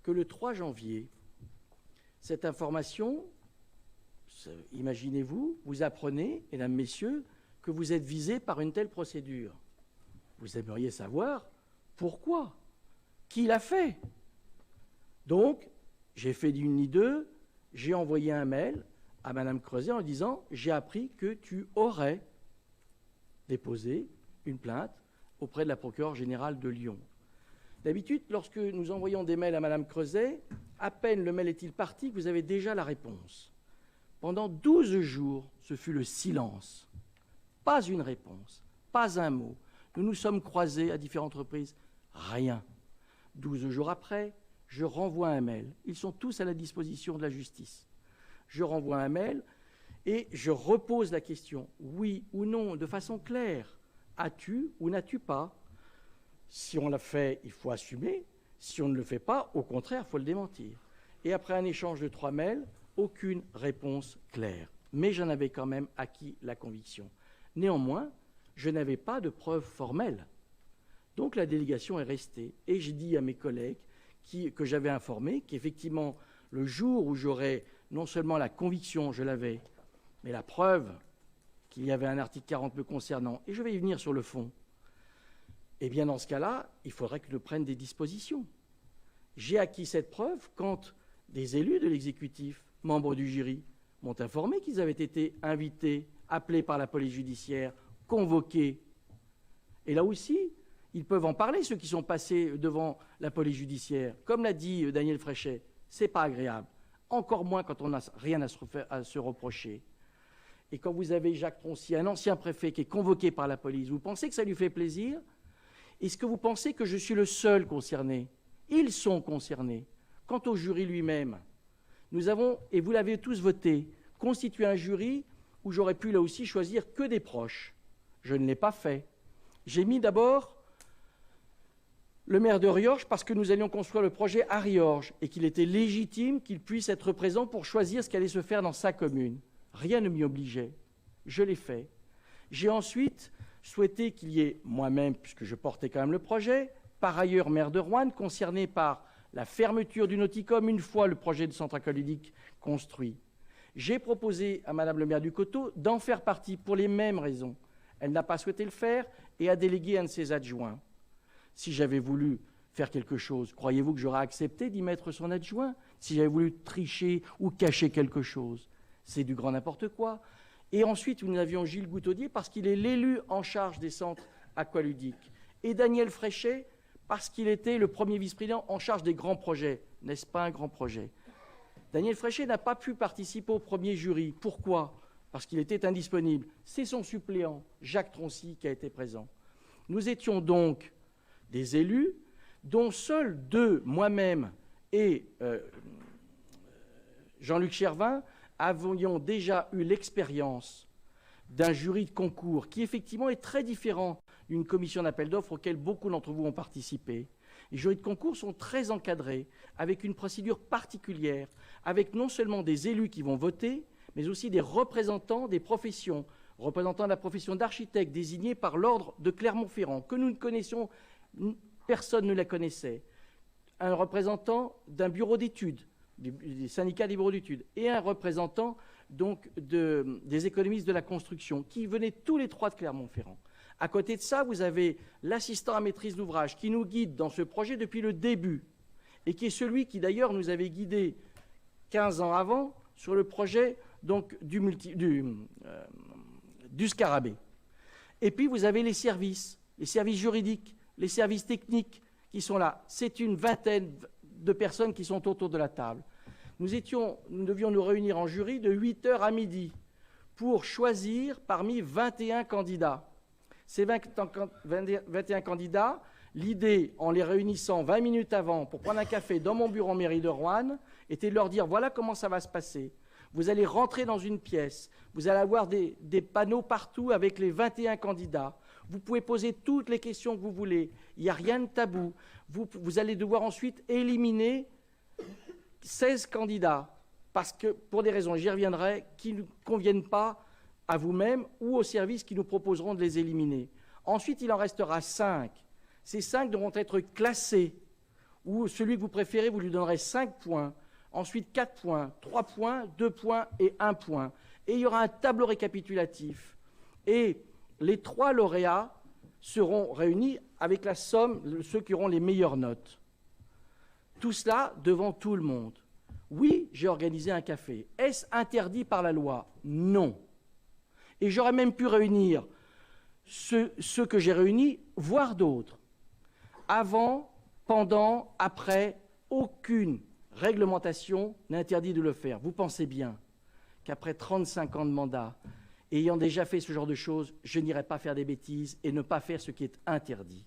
que le 3 janvier. Cette information, imaginez-vous, vous apprenez, mesdames, messieurs, que vous êtes visés par une telle procédure. Vous aimeriez savoir pourquoi, qui l'a fait. Donc, j'ai fait d'une ni deux, j'ai envoyé un mail à Madame Creuset en disant « J'ai appris que tu aurais déposé une plainte auprès de la procureure générale de Lyon. » D'habitude, lorsque nous envoyons des mails à Madame Creuset, à peine le mail est-il parti que vous avez déjà la réponse. Pendant 12 jours, ce fut le silence. Pas une réponse, pas un mot. Nous nous sommes croisés à différentes reprises, rien. 12 jours après, je renvoie un mail. Ils sont tous à la disposition de la justice. Je renvoie un mail et je repose la question, oui ou non, de façon claire. As-tu ou n'as-tu pas? Si on l'a fait, il faut assumer. Si on ne le fait pas, au contraire, il faut le démentir. Et après un échange de 3 mails, aucune réponse claire. Mais j'en avais quand même acquis la conviction. Néanmoins, je n'avais pas de preuves formelles. Donc la délégation est restée. Et j'ai dit à mes collègues que j'avais informés qu'effectivement, le jour où j'aurais non seulement la conviction, je l'avais, mais la preuve qu'il y avait un article 40 me concernant, et je vais y venir sur le fond, eh bien dans ce cas-là, il faudrait que je prenne des dispositions. J'ai acquis cette preuve quand des élus de l'exécutif membres du jury m'ont informé qu'ils avaient été invités, appelés par la police judiciaire, convoqués. Et là aussi, ils peuvent en parler, ceux qui sont passés devant la police judiciaire. Comme l'a dit Daniel Fréchet, c'est pas agréable. Encore moins quand on n'a rien à se reprocher. Et quand vous avez Jacques Troncy, un ancien préfet qui est convoqué par la police, vous pensez que ça lui fait plaisir? Est-ce que vous pensez que je suis le seul concerné? Ils sont concernés. Quant au jury lui-même, nous avons, et vous l'avez tous voté, constitué un jury où j'aurais pu là aussi choisir que des proches. Je ne l'ai pas fait. J'ai mis d'abord le maire de Riorges parce que nous allions construire le projet à Riorges et qu'il était légitime qu'il puisse être présent pour choisir ce qui allait se faire dans sa commune. Rien ne m'y obligeait. Je l'ai fait. J'ai ensuite souhaité qu'il y ait moi-même, puisque je portais quand même le projet, par ailleurs maire de Roanne, concerné par la fermeture du Nauticum une fois le projet de centre aqualudique construit. J'ai proposé à Madame le maire du Coteau d'en faire partie pour les mêmes raisons. Elle n'a pas souhaité le faire et a délégué un de ses adjoints. Si j'avais voulu faire quelque chose, croyez-vous que j'aurais accepté d'y mettre son adjoint? Si j'avais voulu tricher ou cacher quelque chose? C'est du grand n'importe quoi. Et ensuite, nous avions Gilles Goutaudier parce qu'il est l'élu en charge des centres aqualudiques. Et Daniel Fréchet parce qu'il était le premier vice-président en charge des grands projets. N'est-ce pas un grand projet? Daniel Fréchet n'a pas pu participer au premier jury. Pourquoi? Parce qu'il était indisponible. C'est son suppléant, Jacques Troncy, qui a été présent. Nous étions donc des élus dont seuls deux, moi-même et Jean-Luc Chervin, avions déjà eu l'expérience d'un jury de concours qui, effectivement, est très différent d'une commission d'appel d'offres auquel beaucoup d'entre vous ont participé. Les jurys de concours sont très encadrés, avec une procédure particulière, avec non seulement des élus qui vont voter, mais aussi des représentants des professions, représentants de la profession d'architecte désignés par l'ordre de Clermont-Ferrand, que nous ne connaissions, personne ne la connaissait, un représentant d'un bureau d'études, des syndicats des bureaux d'études, et un représentant donc des économistes de la construction, qui venaient tous les trois de Clermont-Ferrand. À côté de ça, vous avez l'assistant à maîtrise d'ouvrage qui nous guide dans ce projet depuis le début, et qui est celui qui d'ailleurs nous avait guidés 15 ans avant sur le projet donc, du Scarabée. Et puis vous avez les services juridiques, les services techniques qui sont là. C'est une vingtaine de personnes qui sont autour de la table. Nous devions nous réunir en jury de 8h à midi pour choisir parmi 21 candidats. Ces 21 candidats, l'idée, en les réunissant 20 minutes avant pour prendre un café dans mon bureau en mairie de Roanne, était de leur dire voilà comment ça va se passer. Vous allez rentrer dans une pièce, vous allez avoir des panneaux partout avec les 21 candidats. Vous pouvez poser toutes les questions que vous voulez. Il n'y a rien de tabou. Vous allez devoir ensuite éliminer 16 candidats, parce que, pour des raisons, j'y reviendrai, qui ne conviennent pas à vous-même ou aux services qui nous proposeront de les éliminer. Ensuite, il en restera 5. Ces 5 devront être classés, ou celui que vous préférez, vous lui donnerez 5 points. Ensuite, 4 points, 3 points, 2 points et 1 point. Et il y aura un tableau récapitulatif. Et les 3 lauréats seront réunis avec la somme, ceux qui auront les meilleures notes. Tout cela devant tout le monde. Oui, j'ai organisé un café. Est-ce interdit par la loi? Non. Et j'aurais même pu réunir ceux que j'ai réunis, voire d'autres. Avant, pendant, après, aucune réglementation n'interdit de le faire. Vous pensez bien qu'après 35 ans de mandat, ayant déjà fait ce genre de choses, je n'irai pas faire des bêtises et ne pas faire ce qui est interdit.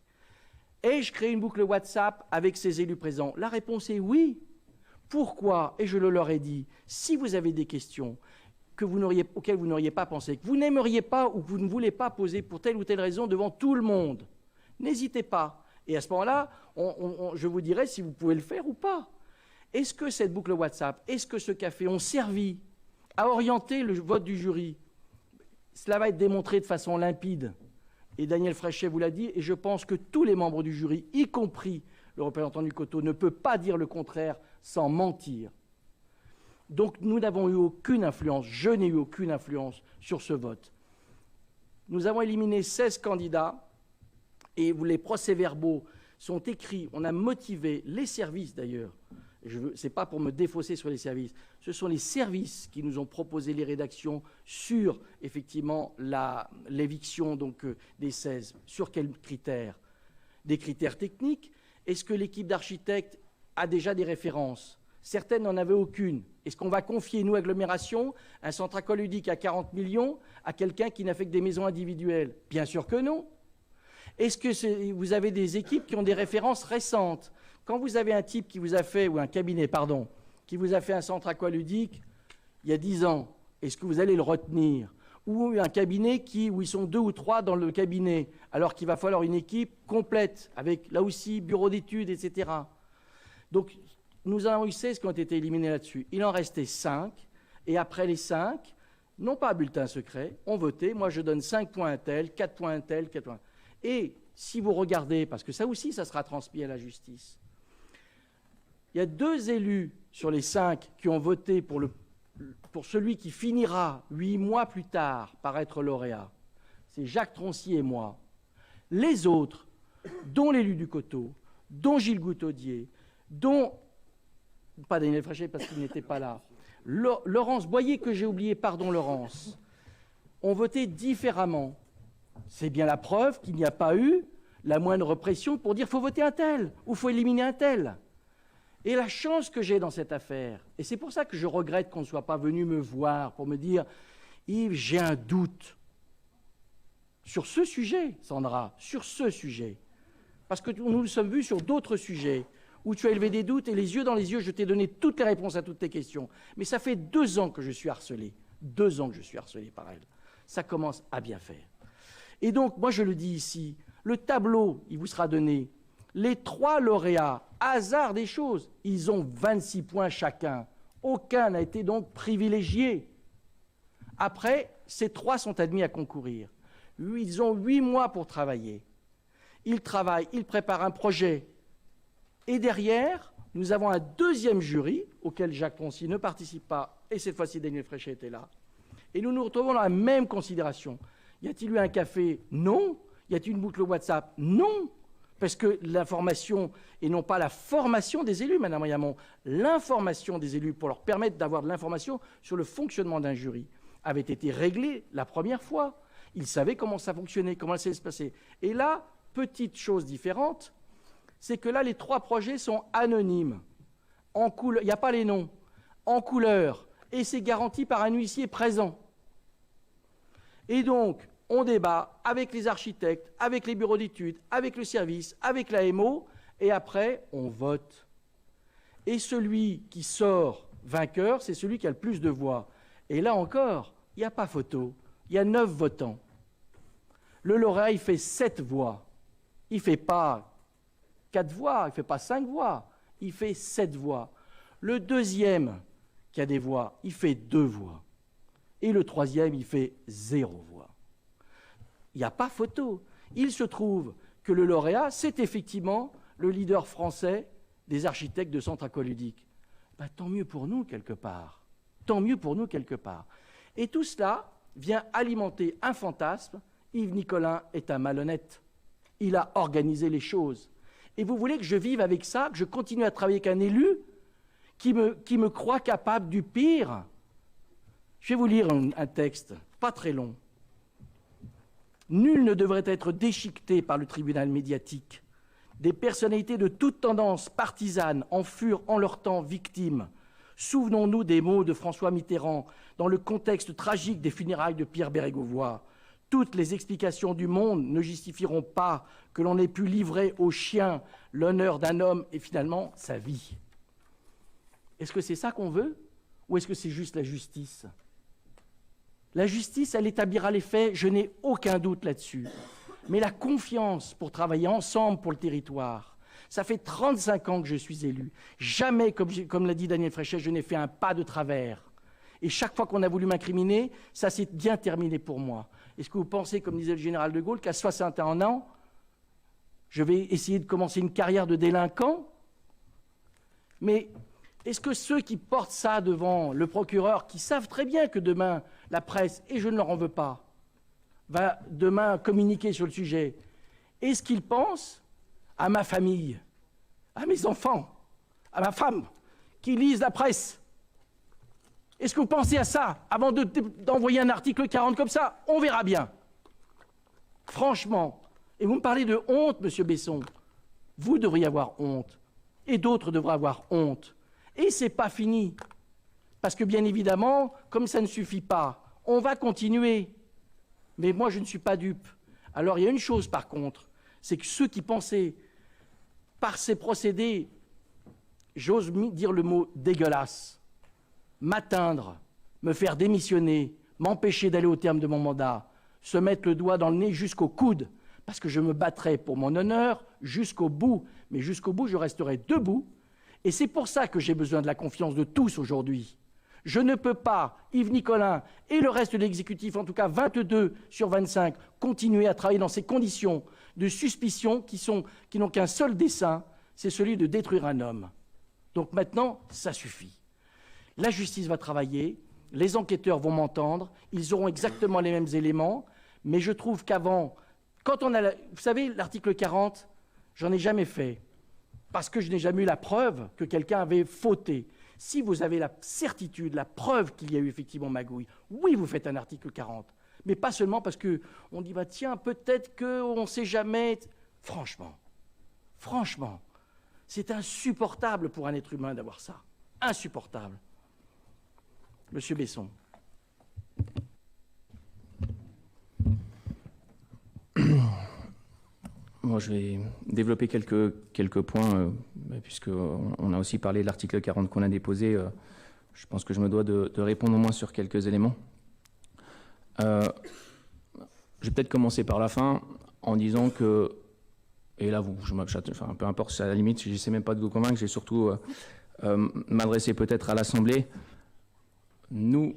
Ai-je créé une boucle WhatsApp avec ces élus présents? La réponse est oui. Pourquoi? Et je le leur ai dit, si vous avez des questions auxquelles vous n'auriez pas pensé, que vous n'aimeriez pas ou que vous ne voulez pas poser pour telle ou telle raison devant tout le monde, n'hésitez pas. Et à ce moment-là, je vous dirai si vous pouvez le faire ou pas. Est-ce que cette boucle WhatsApp, est-ce que ce café ont servi à orienter le vote du jury? Cela va être démontré de façon limpide. Et Daniel Fréchet vous l'a dit, et je pense que tous les membres du jury, y compris le représentant du Coteau, ne peut pas dire le contraire sans mentir. Donc nous n'avons eu aucune influence, je n'ai eu aucune influence sur ce vote. Nous avons éliminé 16 candidats, et les procès-verbaux sont écrits, on a motivé les services d'ailleurs, Ce n'est pas pour me défausser sur les services. Ce sont les services qui nous ont proposé les rédactions sur, effectivement, l'éviction des 16. Sur quels critères? Des critères techniques. Est-ce que l'équipe d'architectes a déjà des références? Certaines n'en avaient aucune. Est-ce qu'on va confier, nous, agglomération, un centre aqualudique à 40 millions à quelqu'un qui n'a fait que des maisons individuelles? Bien sûr que non. Est-ce que vous avez des équipes qui ont des références récentes? Quand vous avez un type qui vous a fait, ou un cabinet, pardon, qui vous a fait un centre aqualudique il y a 10 ans, est-ce que vous allez le retenir? Ou un cabinet où ils sont 2 ou 3 dans le cabinet, alors qu'il va falloir une équipe complète, avec là aussi bureau d'études, etc. Donc, nous avons eu 16 qui ont été éliminés là-dessus. Il en restait 5, et après les 5, non pas à bulletin secret, on votait. Moi, je donne 5 points à un tel, 4 points à un tel, 4 points. Et si vous regardez, parce que ça aussi, ça sera transmis à la justice, il y a 2 élus sur les 5 qui ont voté pour celui qui finira 8 mois plus tard par être lauréat. C'est Jacques Troncy et moi. Les autres, dont l'élu du Coteau, dont Gilles Goutaudier, dont, pas Daniel Fréchet parce qu'il n'était pas là, Laurence Boyer, que j'ai oublié, pardon Laurence, ont voté différemment. C'est bien la preuve qu'il n'y a pas eu la moindre pression pour dire qu'il faut voter un tel ou il faut éliminer un tel. Et la chance que j'ai dans cette affaire, et c'est pour ça que je regrette qu'on ne soit pas venu me voir pour me dire « Yves, j'ai un doute sur ce sujet, Sandra, sur ce sujet. » Parce que nous nous sommes vus sur d'autres sujets où tu as élevé des doutes et les yeux dans les yeux, je t'ai donné toutes les réponses à toutes tes questions. Mais ça fait 2 ans que je suis harcelé. 2 ans que je suis harcelé par elle. Ça commence à bien faire. Et donc, moi je le dis ici, le tableau, il vous sera donné. Les 3 lauréats, hasard des choses, ils ont 26 points chacun. Aucun n'a été donc privilégié. Après, ces 3 sont admis à concourir. Ils ont 8 mois pour travailler. Ils travaillent, ils préparent un projet. Et derrière, nous avons un 2e jury, auquel Jacques Troncy ne participe pas, et cette fois-ci Daniel Fréchet était là. Et nous nous retrouvons dans la même considération. Y a-t-il eu un café? Non. Y a-t-il une boucle WhatsApp? Non. Parce que l'information, et non pas la formation des élus, Madame Riamon, l'information des élus pour leur permettre d'avoir de l'information sur le fonctionnement d'un jury, avait été réglée la première fois. Ils savaient comment ça fonctionnait, comment ça allait se passer. Et là, petite chose différente, c'est que là, les 3 projets sont anonymes. En couleur, il n'y a pas les noms. En couleur. Et c'est garanti par un huissier présent. Et donc, on débat avec les architectes, avec les bureaux d'études, avec le service, avec l'AMO, et après, on vote. Et celui qui sort vainqueur, c'est celui qui a le plus de voix. Et là encore, il n'y a pas photo. Il y a 9 votants. Le lauréat, il fait 7 voix. Il ne fait pas 4 voix, il ne fait pas 5 voix. Il fait 7 voix. Le 2e, qui a des voix, il fait 2 voix. Et le 3e, il fait 0 voix. Il n'y a pas photo. Il se trouve que le lauréat, c'est effectivement le leader français des architectes de centres aqualudiques. Ben, tant mieux pour nous, quelque part. Tant mieux pour nous, quelque part. Et tout cela vient alimenter un fantasme. Yves Nicolin est un malhonnête. Il a organisé les choses. Et vous voulez que je vive avec ça, que je continue à travailler avec un élu qui me croit capable du pire? Je vais vous lire un texte, pas très long. Nul ne devrait être déchiqueté par le tribunal médiatique. Des personnalités de toute tendance partisane en furent en leur temps victimes. Souvenons-nous des mots de François Mitterrand dans le contexte tragique des funérailles de Pierre Bérégovoy. Toutes les explications du monde ne justifieront pas que l'on ait pu livrer aux chiens l'honneur d'un homme et finalement sa vie. Est-ce que c'est ça qu'on veut? Ou est-ce que c'est juste la justice? La justice, elle établira les faits, je n'ai aucun doute là-dessus. Mais la confiance pour travailler ensemble pour le territoire, ça fait 35 ans que je suis élu. Jamais, comme l'a dit Daniel Fréchet, je n'ai fait un pas de travers. Et chaque fois qu'on a voulu m'incriminer, ça s'est bien terminé pour moi. Est-ce que vous pensez, comme disait le général de Gaulle, qu'à 61 ans, je vais essayer de commencer une carrière de délinquant? Mais est-ce que ceux qui portent ça devant le procureur, qui savent très bien que demain, la presse, et je ne leur en veux pas, va demain communiquer sur le sujet, est-ce qu'ils pensent à ma famille, à mes enfants, à ma femme, qu'ils lisent la presse. Est-ce que vous pensez à ça avant d'envoyer un article 40 comme ça? On verra bien. Franchement. Et vous me parlez de honte, monsieur Besson. Vous devriez avoir honte. Et d'autres devraient avoir honte. Et c'est pas fini. Parce que bien évidemment, comme ça ne suffit pas, on va continuer. Mais moi, je ne suis pas dupe. Alors, il y a une chose, par contre, c'est que ceux qui pensaient, par ces procédés, j'ose dire le mot dégueulasse, m'atteindre, me faire démissionner, m'empêcher d'aller au terme de mon mandat, se mettre le doigt dans le nez jusqu'au coude, parce que je me battrai pour mon honneur jusqu'au bout. Mais jusqu'au bout, je resterai debout. Et c'est pour ça que j'ai besoin de la confiance de tous aujourd'hui. Je ne peux pas, Yves Nicolin et le reste de l'exécutif, en tout cas 22 sur 25, continuer à travailler dans ces conditions de suspicion qui n'ont qu'un seul dessein, c'est celui de détruire un homme. Donc maintenant, ça suffit. La justice va travailler, les enquêteurs vont m'entendre, ils auront exactement les mêmes éléments, mais je trouve qu'avant, quand on a, vous savez, l'article 40, j'en ai jamais fait, parce que je n'ai jamais eu la preuve que quelqu'un avait fauté. Si vous avez la certitude, la preuve qu'il y a eu effectivement magouille, oui, vous faites un article 40. Mais pas seulement parce qu'on dit, bah, tiens, peut-être qu'on ne sait jamais. Franchement, c'est insupportable pour un être humain d'avoir ça. Insupportable. Monsieur Besson. Moi, je vais développer quelques points, puisqu'on a aussi parlé de l'article 40 qu'on a déposé. Je pense que je me dois de répondre au moins sur quelques éléments. Je vais peut-être commencer par la fin en disant que, et là, enfin, peu importe, à la limite, je n'essaie même pas de vous convaincre, j'ai surtout m'adresser peut-être à l'Assemblée. Nous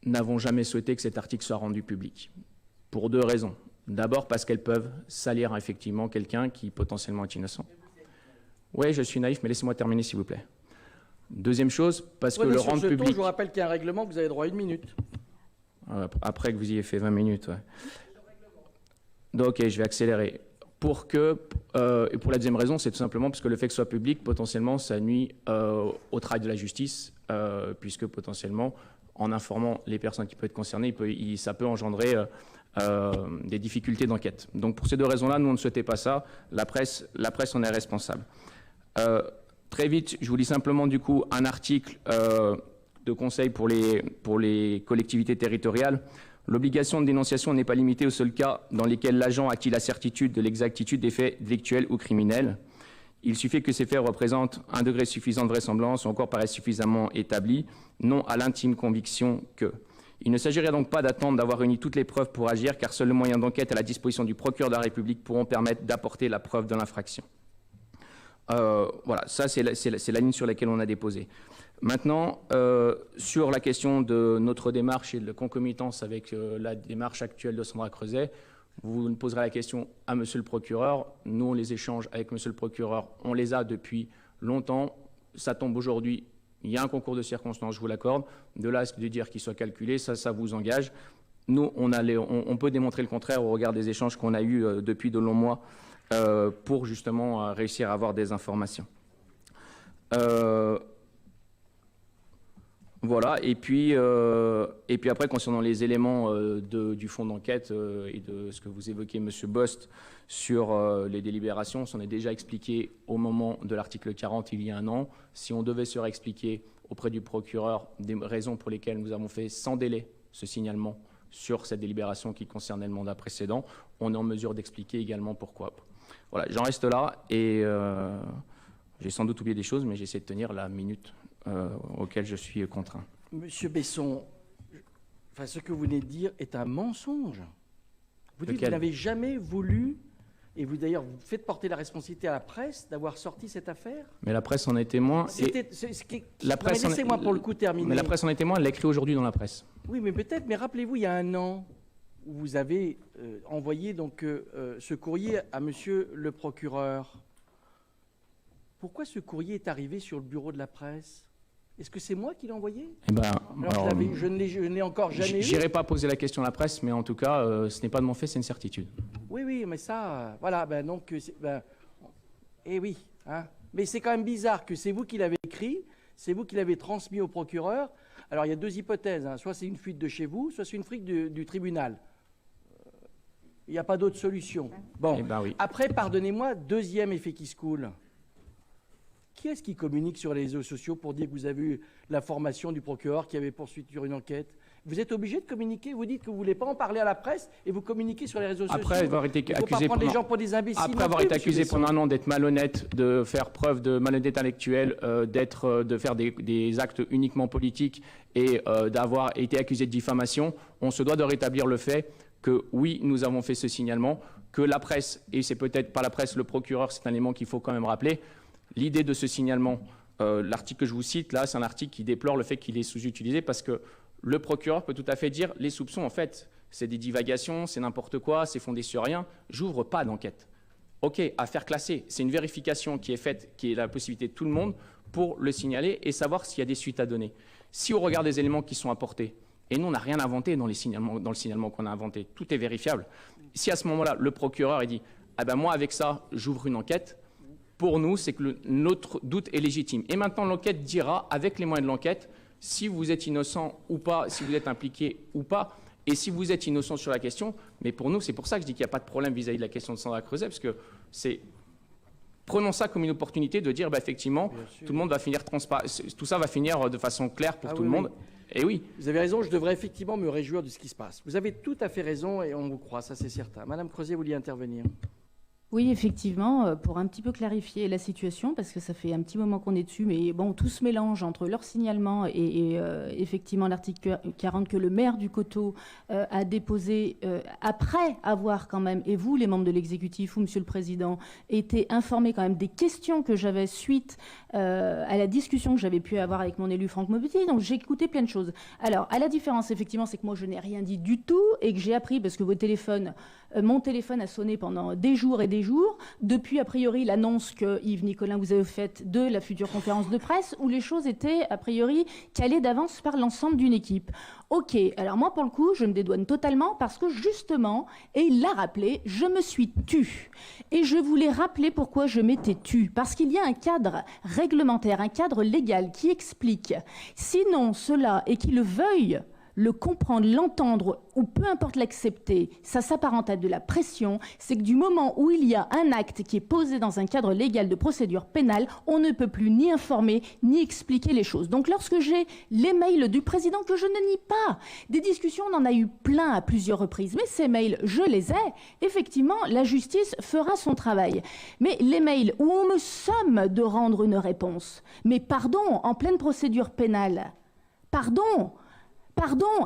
n'avons jamais souhaité que cet article soit rendu public, pour deux raisons. D'abord parce qu'elles peuvent salir effectivement quelqu'un qui potentiellement est innocent. Oui, je suis naïf, mais laissez-moi terminer s'il vous plaît. Deuxième chose, parce que le rendre public... Je vous rappelle qu'il y a un règlement, que vous avez droit à 1 minute. Après que vous ayez fait 20 minutes, ouais. Donc, ok, je vais accélérer. Et pour la deuxième raison, c'est tout simplement parce que le fait que ce soit public, potentiellement, ça nuit au travail de la justice, puisque potentiellement, en informant les personnes qui peuvent être concernées, ça peut engendrer des difficultés d'enquête. Donc pour ces deux raisons-là, nous on ne souhaitait pas ça. La presse en est responsable. Très vite, je vous lis simplement du coup un article de conseil pour les collectivités territoriales. L'obligation de dénonciation n'est pas limitée aux seuls cas dans lesquels l'agent acquit la certitude de l'exactitude des faits délictuels ou criminels. Il suffit que ces faits représentent un degré suffisant de vraisemblance ou encore paraissent suffisamment établis, non à l'intime conviction que. Il ne s'agirait donc pas d'attendre d'avoir réuni toutes les preuves pour agir, car seuls les moyens d'enquête à la disposition du procureur de la République pourront permettre d'apporter la preuve de l'infraction. Voilà, ça c'est la ligne sur laquelle on a déposé. Maintenant, sur la question de notre démarche et de la concomitance avec la démarche actuelle de Sandra Creuset, vous nous poserez la question à Monsieur le procureur. Nous, on les échange avec Monsieur le procureur, on les a depuis longtemps. Ça tombe aujourd'hui. Il y a un concours de circonstances, je vous l'accorde. De là à ce de dire qu'il soit calculé, ça vous engage. Nous, on peut démontrer le contraire au regard des échanges qu'on a eus depuis de longs mois pour justement réussir à avoir des informations. Voilà, et puis après, concernant les éléments du fond d'enquête et de ce que vous évoquez, Monsieur Bost, sur les délibérations, on s'en est déjà expliqué au moment de l'article 40 il y a un an. Si on devait se réexpliquer auprès du procureur des raisons pour lesquelles nous avons fait sans délai ce signalement sur cette délibération qui concernait le mandat précédent, on est en mesure d'expliquer également pourquoi. Voilà, j'en reste là et j'ai sans doute oublié des choses, mais j'essaie de tenir la minute auquel je suis contraint. Monsieur Besson, enfin, ce que vous venez de dire est un mensonge. Vous dites que vous n'avez jamais voulu, et vous d'ailleurs vous faites porter la responsabilité à la presse d'avoir sorti cette affaire. Mais la presse en est témoin. Laissez-moi pour le coup terminer. Mais la presse en est témoin, elle l'a écrit aujourd'hui dans la presse. Oui, mais peut-être, mais rappelez-vous, il y a un an, où vous avez envoyé donc, ce courrier à Monsieur le procureur. Pourquoi ce courrier est arrivé sur le bureau de la presse? Est-ce que c'est moi qui l'ai envoyé? Je ne l'ai encore jamais eu. Je n'irai pas poser la question à la presse, mais en tout cas, ce n'est pas de mon fait, c'est une certitude. Oui, mais ça, voilà, donc, eh oui, hein. Mais c'est quand même bizarre que c'est vous qui l'avez écrit, c'est vous qui l'avez transmis au procureur. Alors il y a deux hypothèses, hein. Soit c'est une fuite de chez vous, soit c'est une fuite du tribunal. Il n'y a pas d'autre solution. Bon, Eh ben oui. Après, pardonnez-moi, deuxième effet qui se coule. Qui est-ce qui communique sur les réseaux sociaux pour dire que vous avez eu l'information du procureur qui avait poursuivi sur une enquête? Vous êtes obligé de communiquer, vous dites que vous ne voulez pas en parler à la presse et vous communiquez sur les réseaux sociaux. Après avoir été Il ne faut pas prendre les gens pour des imbéciles. Après avoir été accusé pendant un an d'être malhonnête, de faire preuve de malhonnêteté intellectuelle, de faire des actes uniquement politiques et d'avoir été accusé de diffamation, on se doit de rétablir le fait que oui, nous avons fait ce signalement, que la presse, et c'est peut-être pas la presse, le procureur, c'est un élément qu'il faut quand même rappeler, l'idée de ce signalement, l'article que je vous cite, là, c'est un article qui déplore le fait qu'il est sous-utilisé parce que le procureur peut tout à fait dire les soupçons, en fait, c'est des divagations, c'est n'importe quoi, c'est fondé sur rien, j'ouvre pas d'enquête. OK, affaire classée, c'est une vérification qui est faite, qui est la possibilité de tout le monde pour le signaler et savoir s'il y a des suites à donner. Si on regarde les éléments qui sont apportés, et nous, on n'a rien inventé dans le signalement qu'on a inventé, tout est vérifiable. Si à ce moment-là, le procureur dit ah ben moi, avec ça, j'ouvre une enquête, pour nous, c'est que notre doute est légitime. Et maintenant, l'enquête dira, avec les moyens de l'enquête, si vous êtes innocent ou pas, si vous êtes impliqué ou pas, et si vous êtes innocent sur la question. Mais pour nous, c'est pour ça que je dis qu'il n'y a pas de problème vis-à-vis de la question de Sandra Creuset, parce que c'est... Prenons ça comme une opportunité de dire, bah, effectivement, tout le monde va finir tout ça va finir de façon claire pour tout le monde. Et oui. Vous avez raison, je devrais effectivement me réjouir de ce qui se passe. Vous avez tout à fait raison et on vous croit, ça c'est certain. Madame Creuset, vous vouliez intervenir? Oui, effectivement, pour un petit peu clarifier la situation, parce que ça fait un petit moment qu'on est dessus, mais bon, tout se mélange entre leur signalement et effectivement l'article 40 que le maire du Coteau a déposé après avoir quand même, et vous, les membres de l'exécutif ou Monsieur le Président, été informés quand même des questions que j'avais suite à la discussion que j'avais pu avoir avec mon élu Franck Maupetit. Donc j'ai écouté plein de choses. Alors, à la différence, effectivement, c'est que moi, je n'ai rien dit du tout et que j'ai appris, parce que mon téléphone a sonné pendant des jours et des jours, depuis a priori l'annonce que Yves Nicolin vous avez faite de la future conférence de presse, où les choses étaient a priori calées d'avance par l'ensemble d'une équipe. Ok, alors moi pour le coup, je me dédouane totalement parce que justement, et il l'a rappelé, je me suis tue. Et je voulais rappeler pourquoi je m'étais tue. Parce qu'il y a un cadre réglementaire, un cadre légal qui explique, sinon cela, et qui le veuille, le comprendre, l'entendre ou peu importe l'accepter, ça s'apparente à de la pression, c'est que du moment où il y a un acte qui est posé dans un cadre légal de procédure pénale, on ne peut plus ni informer ni expliquer les choses. Donc lorsque j'ai les mails du président, que je ne nie pas, des discussions, on en a eu plein à plusieurs reprises, mais ces mails, je les ai, effectivement, la justice fera son travail. Mais les mails où on me somme de rendre une réponse, mais pardon, en pleine procédure pénale, pardon,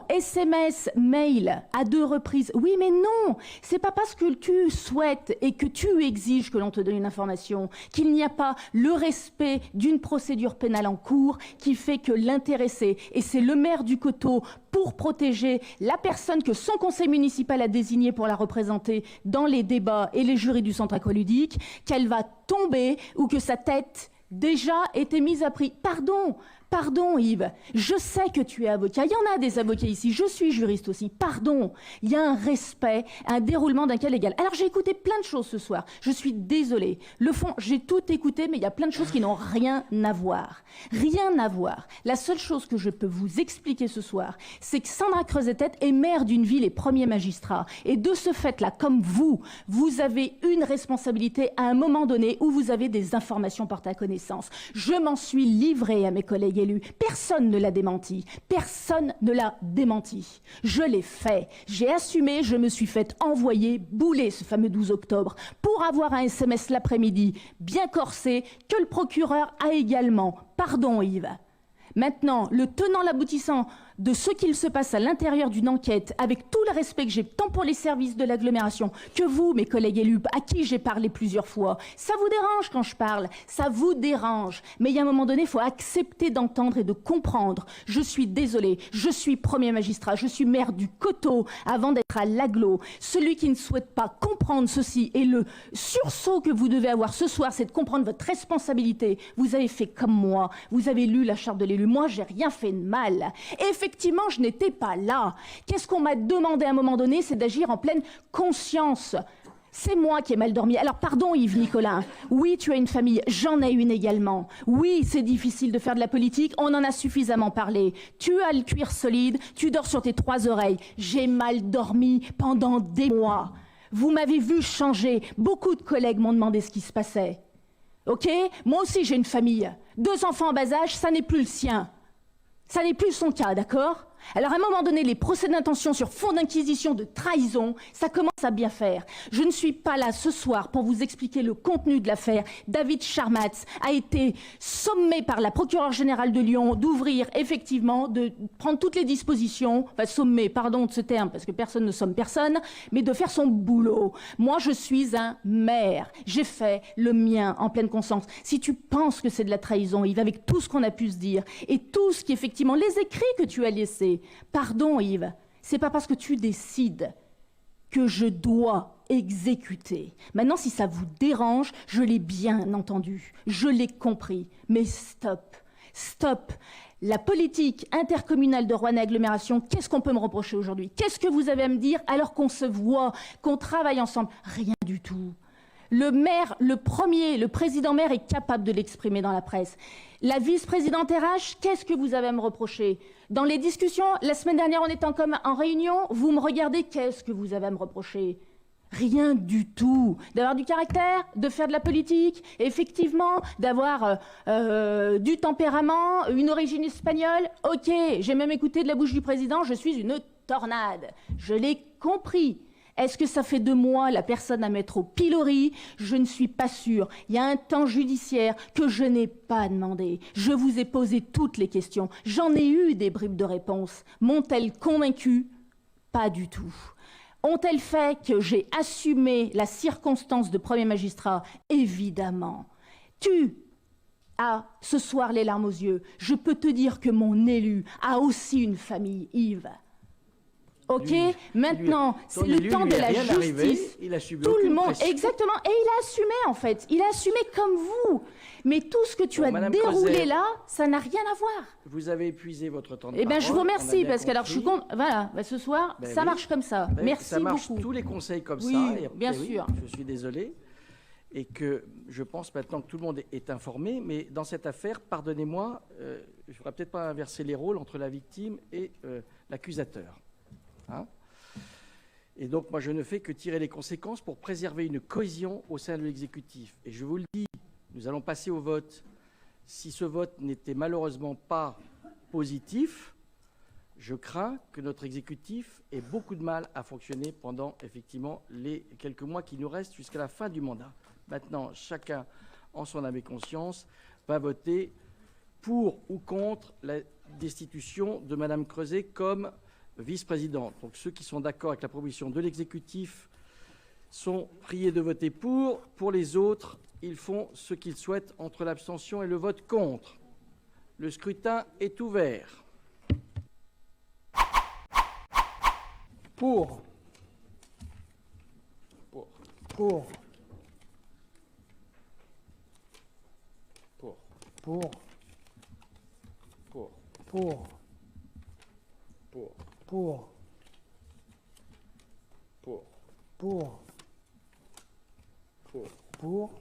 SMS, mail, à 2 reprises. Oui, mais non, c'est pas parce que tu souhaites et que tu exiges que l'on te donne une information qu'il n'y a pas le respect d'une procédure pénale en cours qui fait que l'intéressé, et c'est le maire du Coteau, pour protéger la personne que son conseil municipal a désignée pour la représenter dans les débats et les jurys du centre aqualudique, qu'elle va tomber ou que sa tête déjà était mise à prix. Pardon Yves, je sais que tu es avocat, il y en a des avocats ici, je suis juriste aussi, pardon, il y a un respect, un déroulement d'un cas légal. Alors j'ai écouté plein de choses ce soir, je suis désolée. Le fond, j'ai tout écouté, mais il y a plein de choses qui n'ont rien à voir. Rien à voir. La seule chose que je peux vous expliquer ce soir, c'est que Sandra Creuset est maire d'une ville et premier magistrat. Et de ce fait-là, comme vous avez une responsabilité à un moment donné où vous avez des informations portées à connaissance. Je m'en suis livrée à mes collègues élus. Personne ne l'a démenti. Personne ne l'a démenti. Je l'ai fait. J'ai assumé, je me suis fait envoyer bouler ce fameux 12 octobre pour avoir un SMS l'après-midi bien corsé que le procureur a également. Pardon Yves. Maintenant, le tenant l'aboutissant de ce qu'il se passe à l'intérieur d'une enquête, avec tout le respect que j'ai tant pour les services de l'agglomération que vous, mes collègues élus, à qui j'ai parlé plusieurs fois. Ça vous dérange quand je parle, ça vous dérange. Mais il y a un moment donné, il faut accepter d'entendre et de comprendre. Je suis désolée, je suis premier magistrat, je suis maire du Coteau avant d'être à l'agglo. Celui qui ne souhaite pas comprendre ceci et le sursaut que vous devez avoir ce soir, c'est de comprendre votre responsabilité. Vous avez fait comme moi, vous avez lu la charte de l'élu. Moi, j'ai rien fait de mal. Effectivement, je n'étais pas là. Qu'est-ce qu'on m'a demandé à un moment donné, c'est d'agir en pleine conscience. C'est moi qui ai mal dormi. Alors pardon Yves Nicolin, oui tu as une famille, j'en ai une également. Oui c'est difficile de faire de la politique, on en a suffisamment parlé. Tu as le cuir solide, tu dors sur tes 3 oreilles. J'ai mal dormi pendant des mois. Vous m'avez vu changer, beaucoup de collègues m'ont demandé ce qui se passait. Ok? Moi aussi j'ai une famille, 2 enfants en bas âge, ça n'est plus le sien. Ça n'est plus son cas, d'accord? Alors à un moment donné, les procès d'intention sur fond d'inquisition, de trahison, ça commence à bien faire. Je ne suis pas là ce soir pour vous expliquer le contenu de l'affaire. David Charmatz a été sommé par la procureure générale de Lyon d'ouvrir effectivement, de prendre toutes les dispositions, enfin sommé, pardon de ce terme, parce que personne ne somme personne, mais de faire son boulot. Moi, je suis un maire. J'ai fait le mien en pleine conscience. Si tu penses que c'est de la trahison, Yves, avec tout ce qu'on a pu se dire, et tout ce qui, effectivement, les écrits que tu as laissés, pardon Yves, c'est pas parce que tu décides que je dois exécuter. Maintenant, si ça vous dérange, je l'ai bien entendu, je l'ai compris, mais stop, stop. La politique intercommunale de Roanne Agglomération, qu'est-ce qu'on peut me reprocher aujourd'hui? Qu'est-ce que vous avez à me dire alors qu'on se voit, qu'on travaille ensemble? Rien du tout. Le maire, le président maire est capable de l'exprimer dans la presse. La vice-présidente RH, qu'est-ce que vous avez à me reprocher? Dans les discussions, la semaine dernière, on était en réunion, vous me regardez, qu'est-ce que vous avez à me reprocher? Rien du tout. D'avoir du caractère, de faire de la politique, effectivement, d'avoir du tempérament, une origine espagnole. Ok, j'ai même écouté de la bouche du président, je suis une tornade. Je l'ai compris. Est-ce que ça fait de moi la personne à mettre au pilori? Je ne suis pas sûre. Il y a un temps judiciaire que je n'ai pas demandé. Je vous ai posé toutes les questions. J'en ai eu des bribes de réponse. M'ont-elles convaincue? Pas du tout. Ont-elles fait que j'ai assumé la circonstance de premier magistrat? Évidemment. Tu as ce soir les larmes aux yeux. Je peux te dire que mon élu a aussi une famille, Yves. Ok, maintenant, c'est le temps de la justice. Il a subi tout le monde, pression. exactement. Et il a assumé, en fait. Il a assumé comme vous. Mais tout ce que tu as déroulé Creuset, là, ça n'a rien à voir. Vous avez épuisé votre temps de Eh parole. bien, je vous remercie, parce que alors, je suis contre. Voilà, bah, ce soir, ça marche comme ça. Merci ça marche beaucoup. tous les conseils comme oui, ça. Et, bien oui, sûr. je suis désolé. Et que je pense maintenant que tout le monde est informé. Mais dans cette affaire, pardonnez-moi, je ne voudrais peut-être pas inverser les rôles entre la victime et l'accusateur. Hein? Et donc, moi, je ne fais que tirer les conséquences pour préserver une cohésion au sein de l'exécutif. Et je vous le dis, nous allons passer au vote. Si ce vote n'était malheureusement pas positif, je crains que notre exécutif ait beaucoup de mal à fonctionner pendant, effectivement, les quelques mois qui nous restent jusqu'à la fin du mandat. Maintenant, chacun, en son âme et conscience, va voter pour ou contre la destitution de Mme Creuset comme vice-présidente. Donc ceux qui sont d'accord avec la proposition de l'exécutif sont priés de voter pour. Pour les autres, ils font ce qu'ils souhaitent entre l'abstention et le vote contre. Le scrutin est ouvert. Pour. Pour. Pour. Pour. Pour. Pour. Pour. Pour. Pour. Pour. Pour. Pour. Pour.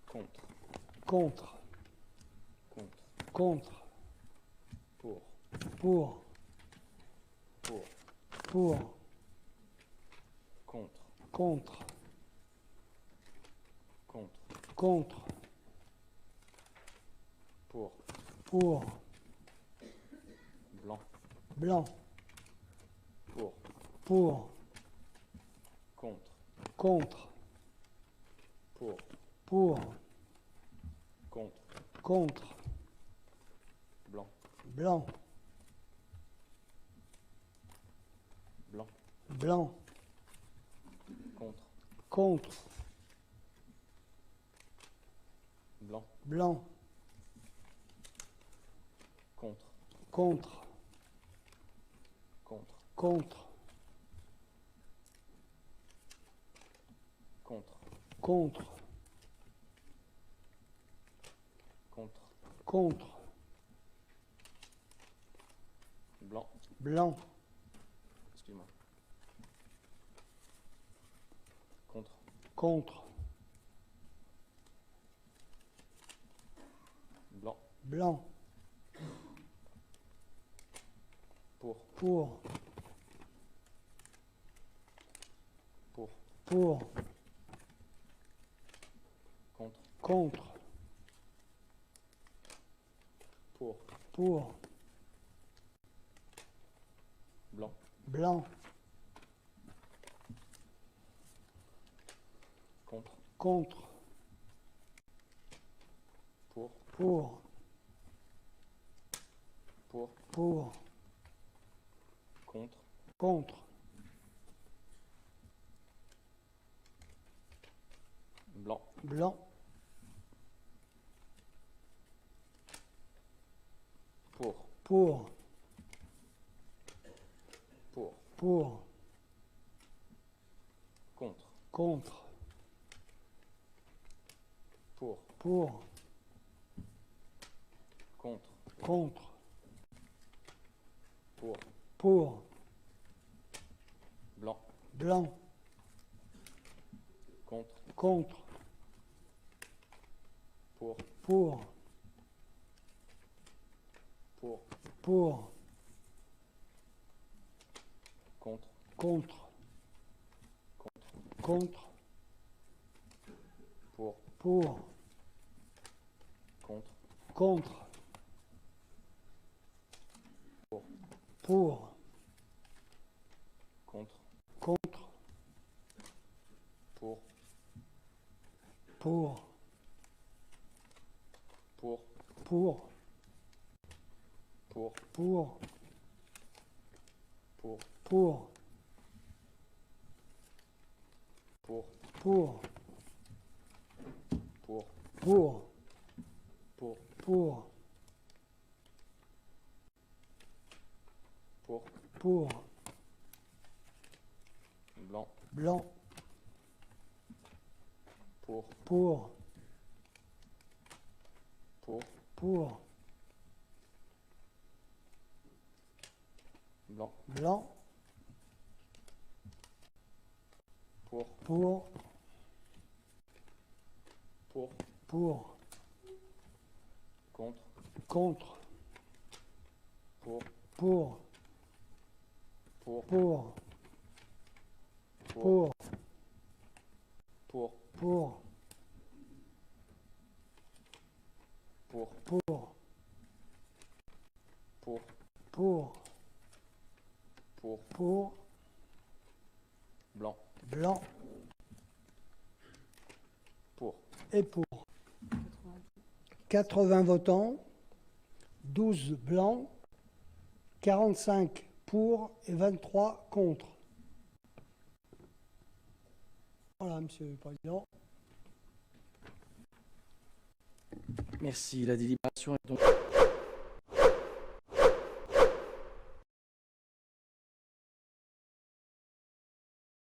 Contre. Contre. Contre. Contre. Pour. Pour. Pour. Pour. Contre. Contre. Contre. Contre. Pour. Pour. Blanc. Blanc. Pour. Pour. Contre. Contre. Pour. Pour. Contre. Contre. Blanc. Blanc. Blanc. Blanc. Contre. Contre. Blanc. Blanc. Contre. Contre. Contre. Contre. Contre. Contre. Contre. Contre. Blanc. Blanc. Excuse-moi. Contre. Blanc. Blanc. Pour. Pour. Pour. Pour. Contre. Contre. Pour. Pour. Blanc. Blanc. Contre. Contre. Pour. Pour. Pour. Pour. Contre. Contre. Blanc. Blanc. Pour. Pour. Pour. Pour. Contre. Contre. Pour. Pour. Contre. Contre. Pour. Pour. Blanc. Blanc. Contre. Contre. Pour. Pour. Pour. Pour. Contre. Contre. Contre. Pour. Pour. Contre. Contre. Pour. Pour. Contre. Contre. Pour. Pour. Pour. Pour. Pour. Pour. Pour. Pour. Pour. Pour. Pour. Pour. Pour. Pour. Pour. Pour. Blanc. Blanc. Pour. Pour. Pour. Pour. Blanc. Blanc. Pour. Pour. Pour. Pour. Contre. Contre. Pour. Pour. Pour. Pour. Pour. Pour. Pour. Pour. Pour. Pour. Pour. Pour. Pour. Pour. Blanc. Blanc. Pour. Et pour. 80 votants, 12 blancs, 45 pour et 23 contre. Voilà, Monsieur le Président. Merci. La délibération est donc